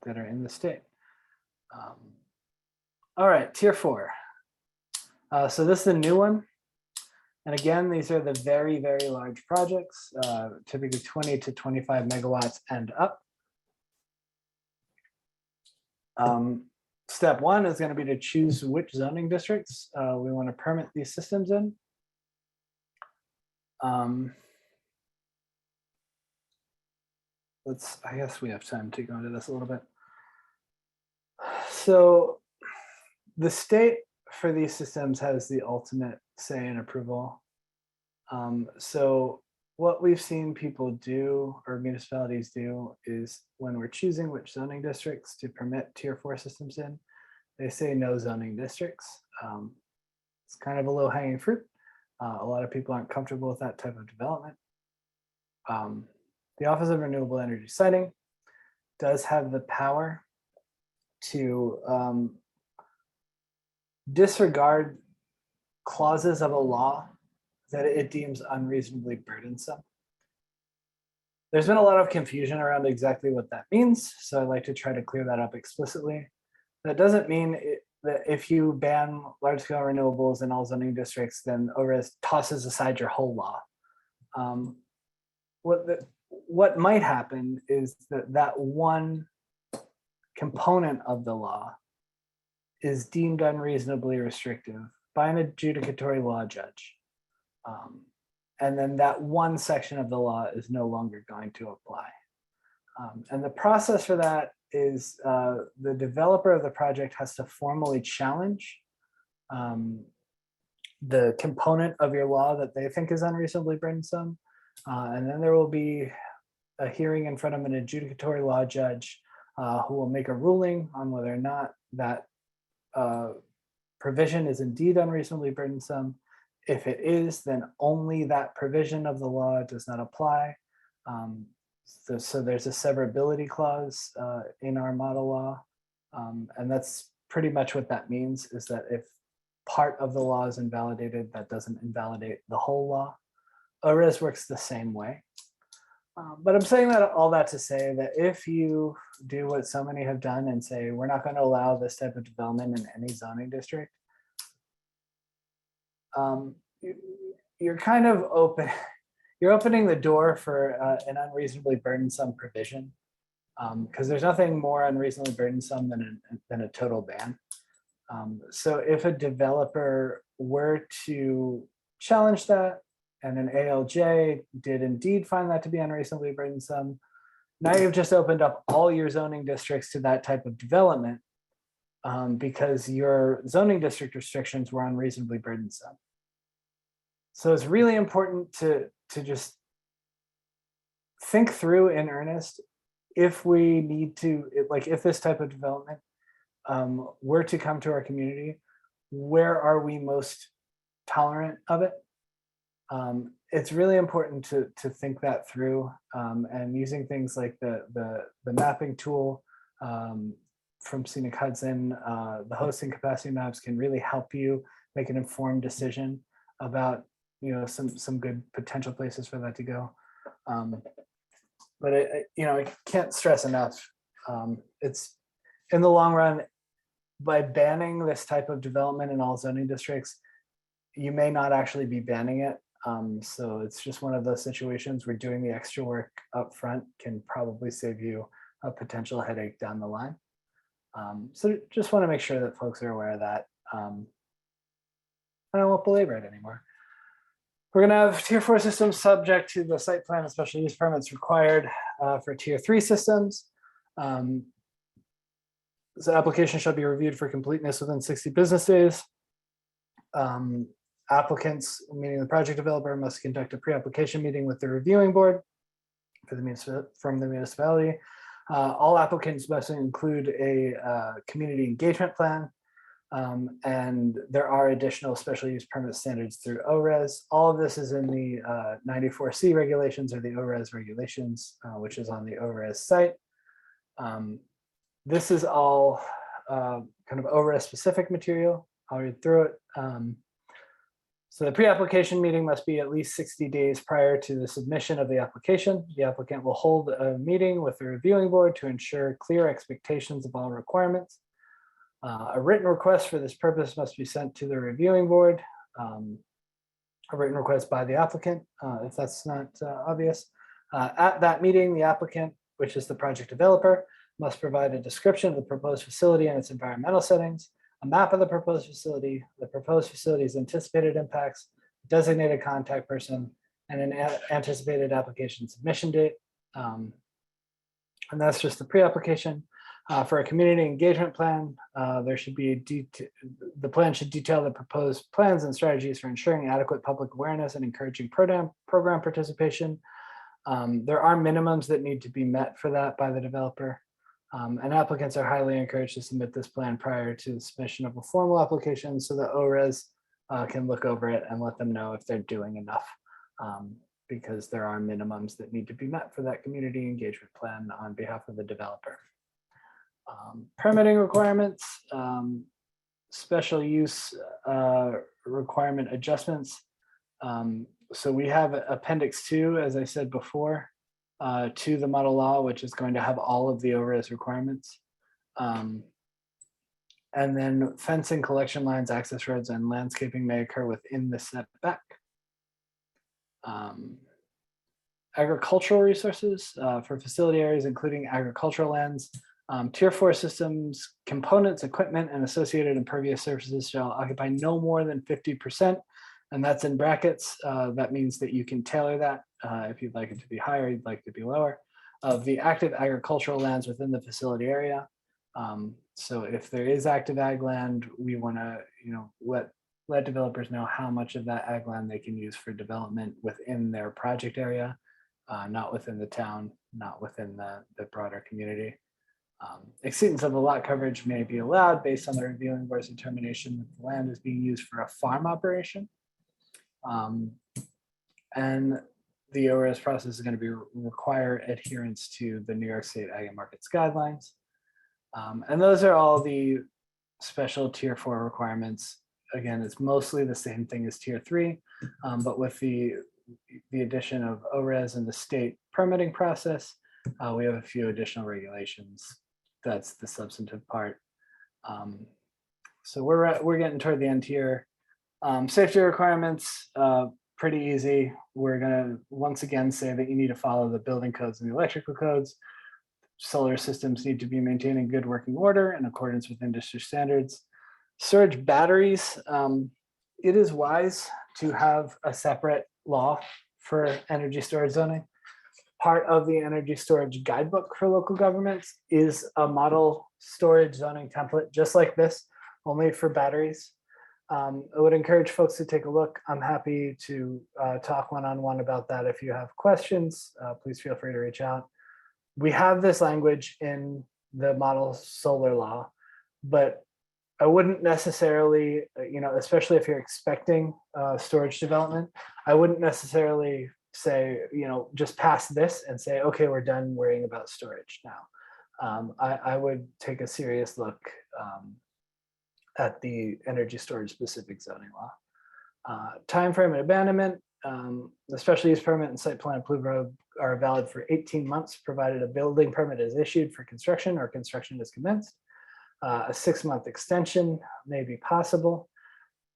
that are in the state. All right, tier 4. So this is a new one. And again, these are the very, very large projects, typically 20 to 25 megawatts and up. Step 1 is going to be to choose which zoning districts we want to permit these systems in. I guess we have time to go into this a little bit. So the state for these systems has the ultimate say in approval. So what we've seen people do, or municipalities do, is when we're choosing which zoning districts to permit tier 4 systems in, they say no zoning districts. It's kind of a low hanging fruit. A lot of people aren't comfortable with that type of development. The Office of Renewable Energy Siting does have the power to disregard clauses of a law that it deems unreasonably burdensome. There's been a lot of confusion around exactly what that means, so I'd like to try to clear that up explicitly. That doesn't mean that if you ban large-scale renewables in all zoning districts, then ORES tosses aside your whole law. What might happen is that one component of the law is deemed unreasonably restrictive by an adjudicatory law judge. And then that one section of the law is no longer going to apply. And the process for that is the developer of the project has to formally challenge the component of your law that they think is unreasonably burdensome. And then there will be a hearing in front of an adjudicatory law judge who will make a ruling on whether or not that provision is indeed unreasonably burdensome. If it is, then only that provision of the law does not apply. So there's a severability clause in our model law. And that's pretty much what that means, is that if part of the law is invalidated, that doesn't invalidate the whole law. ORES works the same way. But I'm saying that all that to say that if you do what so many have done and say, we're not going to allow this type of development in any zoning district, you're kind of you're opening the door for an unreasonably burdensome provision, because there's nothing more unreasonably burdensome than a total ban. So if a developer were to challenge that, and an ALJ did indeed find that to be unreasonably burdensome, now you've just opened up all your zoning districts to that type of development, because your zoning district restrictions were unreasonably burdensome. So it's really important to just think through in earnest, if we need to, like if this type of development were to come to our community, where are we most tolerant of it? It's really important to think that through, and using things like the mapping tool from Scenic Hudson, the hosting capacity maps can really help you make an informed decision about some good potential places for that to go. But I can't stress enough. It's in the long run, by banning this type of development in all zoning districts, you may not actually be banning it. So it's just one of those situations where doing the extra work up front can probably save you a potential headache down the line. So just want to make sure that folks are aware of that. And I won't belabor it anymore. We're going to have tier 4 systems subject to the site plan and special use permits required for tier 3 systems. So application shall be reviewed for completeness within 60 business days. Applicants, meaning the project developer, must conduct a pre-application meeting with the reviewing board from the municipality. All applicants must include a community engagement plan. And there are additional special use permit standards through ORES. All of this is in the 94C regulations, or the ORES regulations, which is on the ORES site. This is all kind of ORES specific material. I'll read through it. So the pre-application meeting must be at least 60 days prior to the submission of the application. The applicant will hold a meeting with the reviewing board to ensure clear expectations of all requirements. A written request for this purpose must be sent to the reviewing board. A written request by the applicant, if that's not obvious. At that meeting, the applicant, which is the project developer, must provide a description of the proposed facility and its environmental settings, a map of the proposed facility's anticipated impacts, designated contact person, and an anticipated application submission date. And that's just the pre-application. For a community engagement plan, there should be the plan should detail the proposed plans and strategies for ensuring adequate public awareness and encouraging program participation. There are minimums that need to be met for that by the developer. And applicants are highly encouraged to submit this plan prior to the submission of a formal application, so that ORES can look over it and let them know if they're doing enough, because there are minimums that need to be met for that community engagement plan on behalf of the developer. Permitting requirements, special use requirement adjustments. So we have Appendix 2, as I said before, to the model law, which is going to have all of the ORES requirements. And then fencing, collection lines, access roads, and landscaping may occur within the setback. Agricultural resources for facility areas, including agricultural lands. Tier 4 systems, components, equipment, and associated impervious surfaces shall occupy no more than 50%. And that's in brackets. That means that you can tailor that if you'd like it to be higher, you'd like it to be lower, of the active agricultural lands within the facility area. So if there is active ag land, we want to let developers know how much of that ag land they can use for development within their project area, not within the town, not within the broader community. Exceedance of the lot coverage may be allowed based on the reviewing board's determination that the land is being used for a farm operation. And the ORS process is going to be require adherence to the New York State Ag and Markets guidelines. And those are all the special tier 4 requirements. Again, it's mostly the same thing as tier 3, but with the addition of ORES and the state permitting process, we have a few additional regulations. That's the substantive part. So we're getting toward the end here. Safety requirements, pretty easy. We're gonna once again say that you need to follow the building codes and the electrical codes. Solar systems need to be maintained in good working order in accordance with industry standards. Storage batteries, it is wise to have a separate law for energy storage zoning. Part of the energy storage guidebook for local governments is a model storage zoning template just like this, only for batteries. I would encourage folks to take a look. I'm happy to talk one-on-one about that. If you have questions, please feel free to reach out. We have this language in the model solar law, but I wouldn't necessarily, especially if you're expecting storage development, I wouldn't necessarily say, just pass this and say, okay, we're done worrying about storage now. I would take a serious look at the energy storage specific zoning law. Timeframe and abandonment, the special use permit and site plan approval are valid for 18 months, provided a building permit is issued for construction or construction is commenced. A 6-month extension may be possible.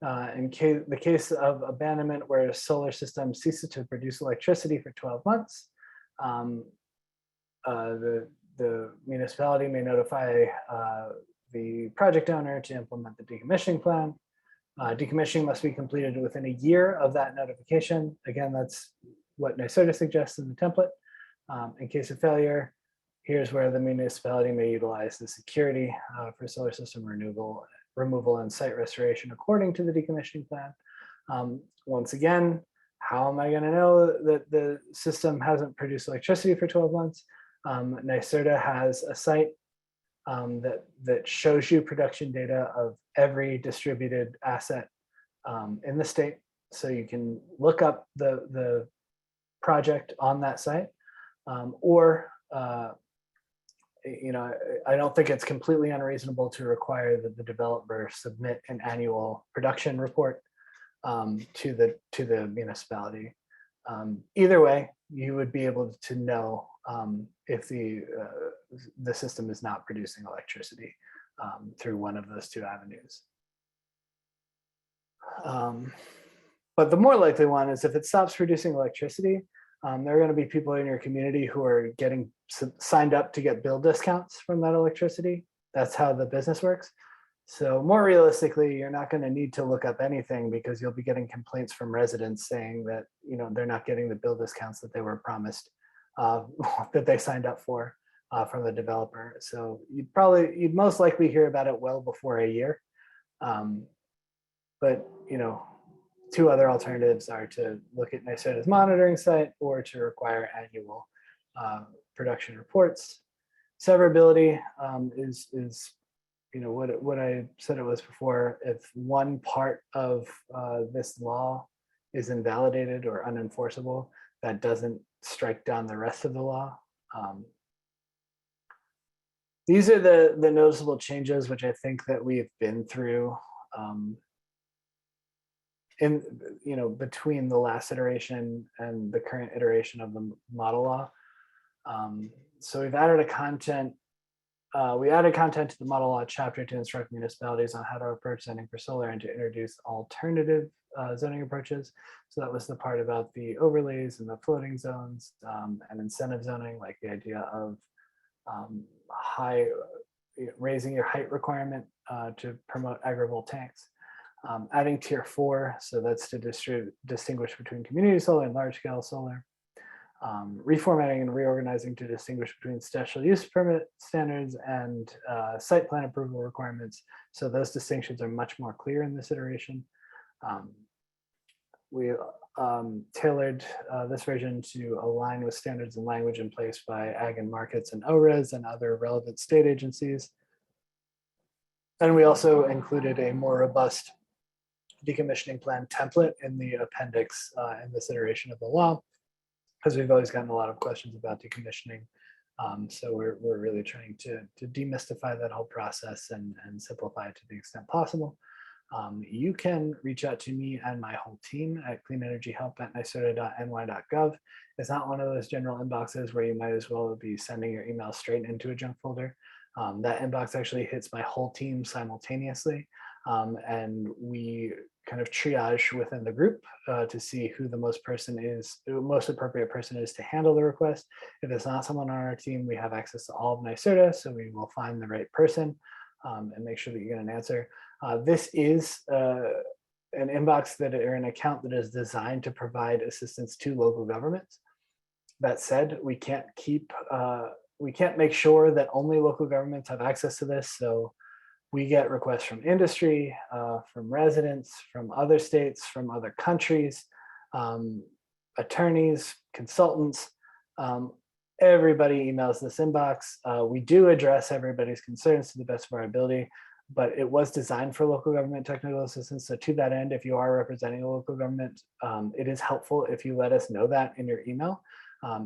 In the case of abandonment where a solar system ceases to produce electricity for 12 months, the municipality may notify the project owner to implement the decommissioning plan. Decommissioning must be completed within a year of that notification. Again, that's what NYSERDA suggests in the template. In case of failure, here's where the municipality may utilize the security for solar system removal and site restoration according to the decommissioning plan. Once again, how am I going to know that the system hasn't produced electricity for 12 months? NYSERDA has a site that shows you production data of every distributed asset in the state. So you can look up the project on that site, or I don't think it's completely unreasonable to require that the developer submit an annual production report to the municipality. Either way, you would be able to know if the system is not producing electricity through one of those two avenues. But the more likely one is if it stops producing electricity, there are going to be people in your community who are getting signed up to get bill discounts from that electricity. That's how the business works. So more realistically, you're not going to need to look up anything because you'll be getting complaints from residents saying that they're not getting the bill discounts that they were promised, that they signed up for from the developer. So you'd most likely hear about it well before a year. But two other alternatives are to look at NYSERDA's monitoring site or to require annual production reports. Severability is what I said it was before. If one part of this law is invalidated or unenforceable, that doesn't strike down the rest of the law. These are the noticeable changes which I think that we've been through between the last iteration and the current iteration of the model law. So we've added we added content to the model law chapter to instruct municipalities on how to approach zoning for solar and to introduce alternative zoning approaches. So that was the part about the overlays and the floating zones and incentive zoning, like the idea of raising your height requirement to promote agrivoltaics. Adding tier 4, so that's to distinguish between community solar and large scale solar. Reformatting and reorganizing to distinguish between special use permit standards and site plan approval requirements. So those distinctions are much more clear in this iteration. We tailored this version to align with standards and language in place by Ag and Markets and ORES and other relevant state agencies. And we also included a more robust decommissioning plan template in the appendix in this iteration of the law. because we've always gotten a lot of questions about decommissioning. So we're really trying to demystify that whole process and simplify it to the extent possible. You can reach out to me and my whole team at cleanenergyhelp@nyserda.ny.gov. It's not one of those general inboxes where you might as well be sending your email straight into a junk folder. That inbox actually hits my whole team simultaneously. And we kind of triage within the group to see who the most appropriate person is to handle the request. If it's not someone on our team, we have access to all of NYSERDA, so we will find the right person and make sure that you get an answer. This is an inbox or an account that is designed to provide assistance to local governments. That said, we can't make sure that only local governments have access to this. So we get requests from industry, from residents, from other states, from other countries, attorneys, consultants. Everybody emails this inbox. We do address everybody's concerns to the best of our ability, but it was designed for local government technical assistance. So to that end, if you are representing a local government, it is helpful if you let us know that in your email.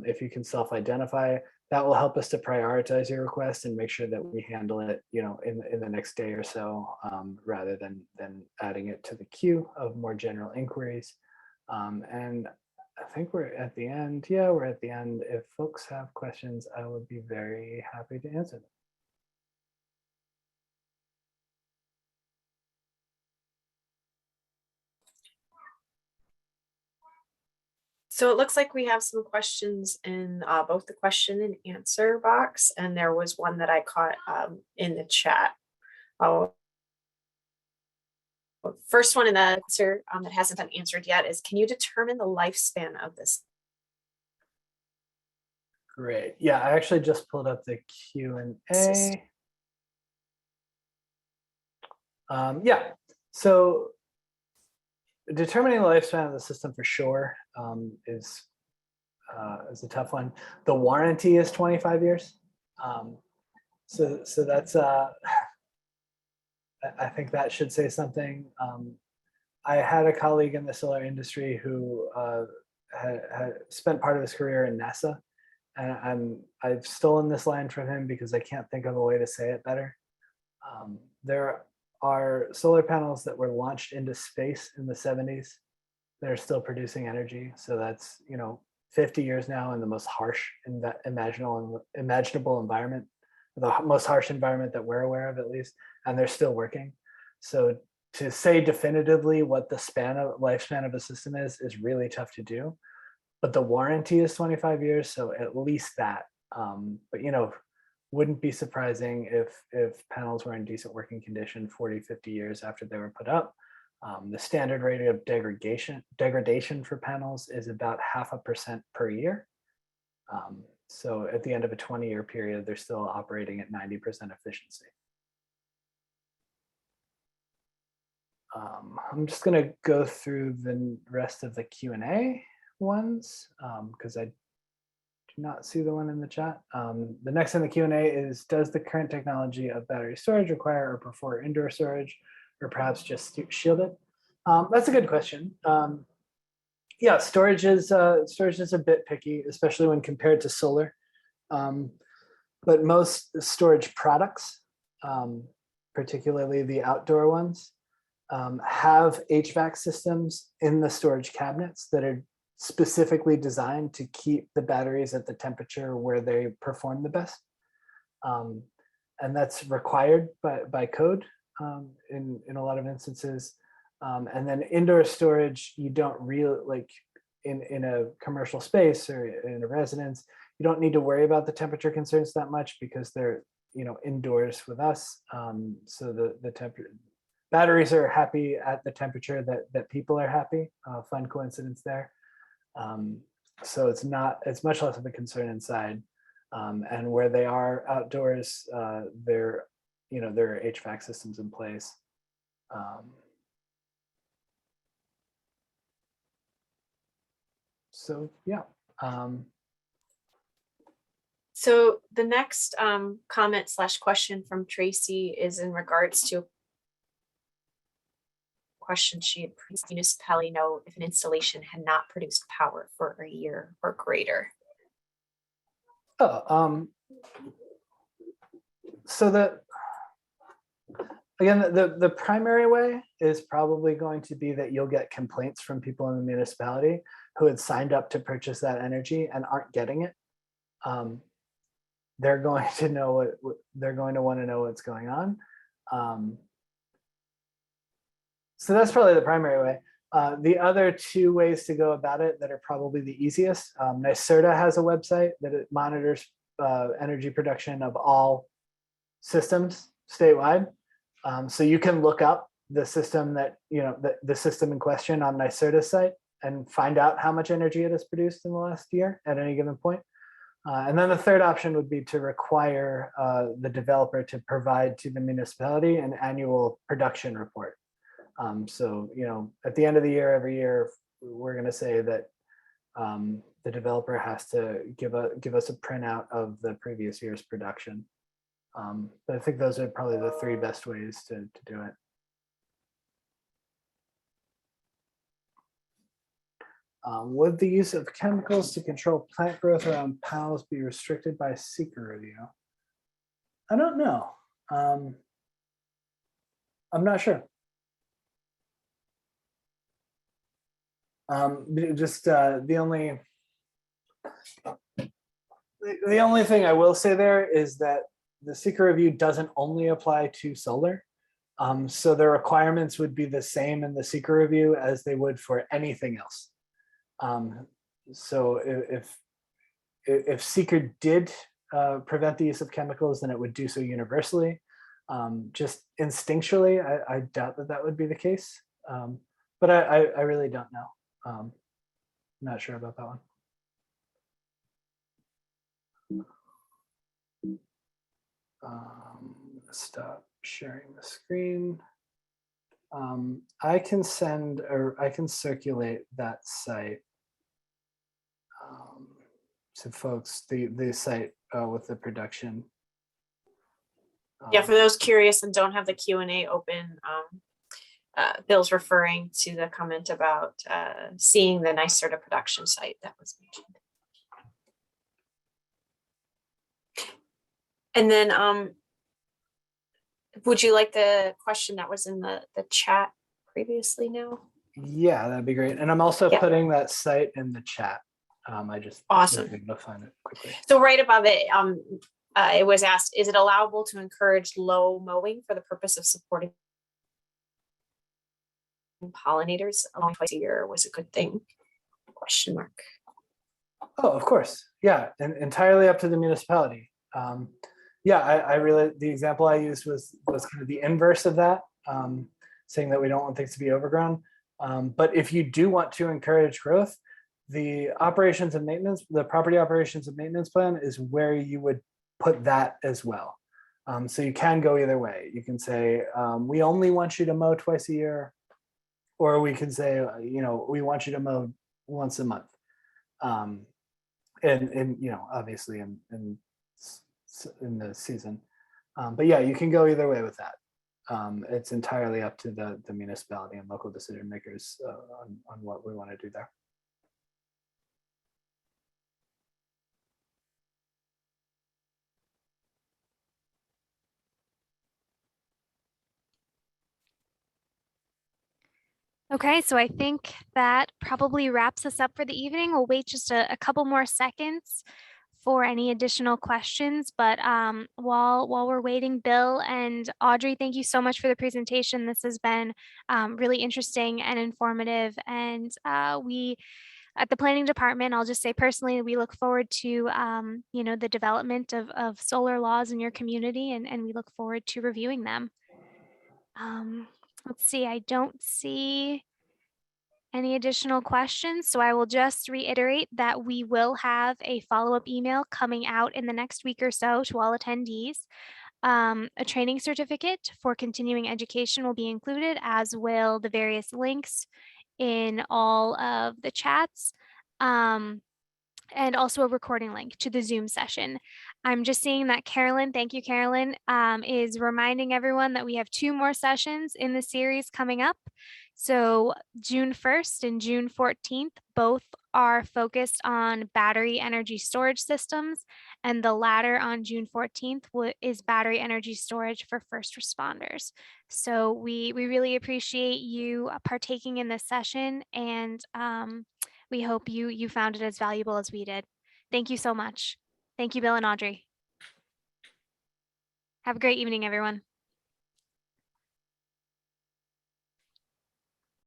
If you can self-identify, that will help us to prioritize your request and make sure that we handle it, in the next day or so, rather than adding it to the queue of more general inquiries. And I think we're at the end. Yeah, we're at the end. If folks have questions, I would be very happy to answer them. So it looks like we have some questions in both the question and answer box, and there was one that I caught in the chat. First one in the answer that hasn't been answered yet is, can you determine the lifespan of this? Great. Yeah, I actually just pulled up the Q&A. Yeah, so determining the lifespan of the system for sure is a tough one. The warranty is 25 years. So that's, I think that should say something. I had a colleague in the solar industry who had spent part of his career in NASA, and I've stolen this line from him because I can't think of a way to say it better. There are solar panels that were launched into space in the 70s that are still producing energy. So that's 50 years now in the most harsh imaginable environment, the most harsh environment that we're aware of, at least, and they're still working. So to say definitively what the lifespan of a system is really tough to do. But the warranty is 25 years, so at least that. But wouldn't be surprising if panels were in decent working condition 40, 50 years after they were put up. The standard rate of degradation for panels is about 0.5% per year. So at the end of a 20-year period, they're still operating at 90% efficiency. I'm just going to go through the rest of the Q&A ones because I do not see the one in the chat. The next in the Q&A is, does the current technology of battery storage require or prefer indoor storage, or perhaps just shielded? That's a good question. Yeah, storage is a bit picky, especially when compared to solar. But most storage products, particularly the outdoor ones, have HVAC systems in the storage cabinets that are specifically designed to keep the batteries at the temperature where they perform the best. And that's required by code in a lot of instances. And then indoor storage, you don't really, like in a commercial space or in a residence, you don't need to worry about the temperature concerns that much because they're indoors with us. So the batteries are happy at the temperature that people are happy. Fun coincidence there. So it's much less of a concern inside. And where they are outdoors, there are HVAC systems in place. So yeah. So the next comment/question from Tracy is in regards to question she had previously, municipality know if an installation had not produced power for a year or greater. Oh, so the primary way is probably going to be that you'll get complaints from people in the municipality who had signed up to purchase that energy and aren't getting it. They're going to know what they're going to want to know what's going on. So that's probably the primary way. The other two ways to go about it that are probably the easiest, NYSERDA has a website that it monitors energy production of all systems statewide. So you can look up the system that, the system in question on NYSERDA's site and find out how much energy it has produced in the last year at any given point. And then the third option would be to require the developer to provide to the municipality an annual production report. So, at the end of the year, every year, we're going to say that the developer has to give us a printout of the previous year's production. But I think those are probably the three best ways to do it. Would the use of chemicals to control plant growth around PALs be restricted by seeker review? I don't know. I'm not sure. The only thing I will say there is that the seeker review doesn't only apply to solar. So the requirements would be the same in the seeker review as they would for anything else. So if seeker did prevent the use of chemicals, then it would do so universally. Just instinctually, I doubt that would be the case. But I really don't know. Not sure about that one. Stop sharing the screen. I can send or I can circulate that site to folks, the site with the production. Yeah, for those curious and don't have the Q&A open, Bill's referring to the comment about seeing the NYSERDA production site that was mentioned. And then would you like the question that was in the chat previously now? Yeah, that'd be great. And I'm also putting that site in the chat. I just awesome to find it quickly. So right above it, it was asked, is it allowable to encourage low mowing for the purpose of supporting pollinators along twice a year was a good thing? Question mark. Oh, of course. Yeah, and entirely up to the municipality. Yeah, I really, the example I used was kind of the inverse of that, saying that we don't want things to be overgrown. But if you do want to encourage growth, the operations and maintenance, the property operations and maintenance plan is where you would put that as well. So you can go either way. You can say, we only want you to mow twice a year, or we can say, we want you to mow once a month. And obviously in the season. But yeah, you can go either way with that. It's entirely up to the municipality and local decision makers on what we want to do there. Okay, so I think that probably wraps us up for the evening. We'll wait just a couple more seconds for any additional questions. But while we're waiting, Bill and Audrey, thank you so much for the presentation. This has been really interesting and informative. And we at the planning department, I'll just say personally, we look forward to the development of solar laws in your community, and we look forward to reviewing them. Let's see, I don't see any additional questions, so I will just reiterate that we will have a follow-up email coming out in the next week or so to all attendees. A training certificate for continuing education will be included, as will the various links in all of the chats, and also a recording link to the Zoom session. I'm just seeing that Carolyn, thank you, Carolyn, is reminding everyone that we have 2 more sessions in the series coming up. So June 1st and June 14th, both are focused on battery energy storage systems, and the latter on June 14th is battery energy storage for first responders. So we really appreciate you partaking in this session, and we hope you found it as valuable as we did. Thank you so much. Thank you, Bill and Audrey. Have a great evening, everyone.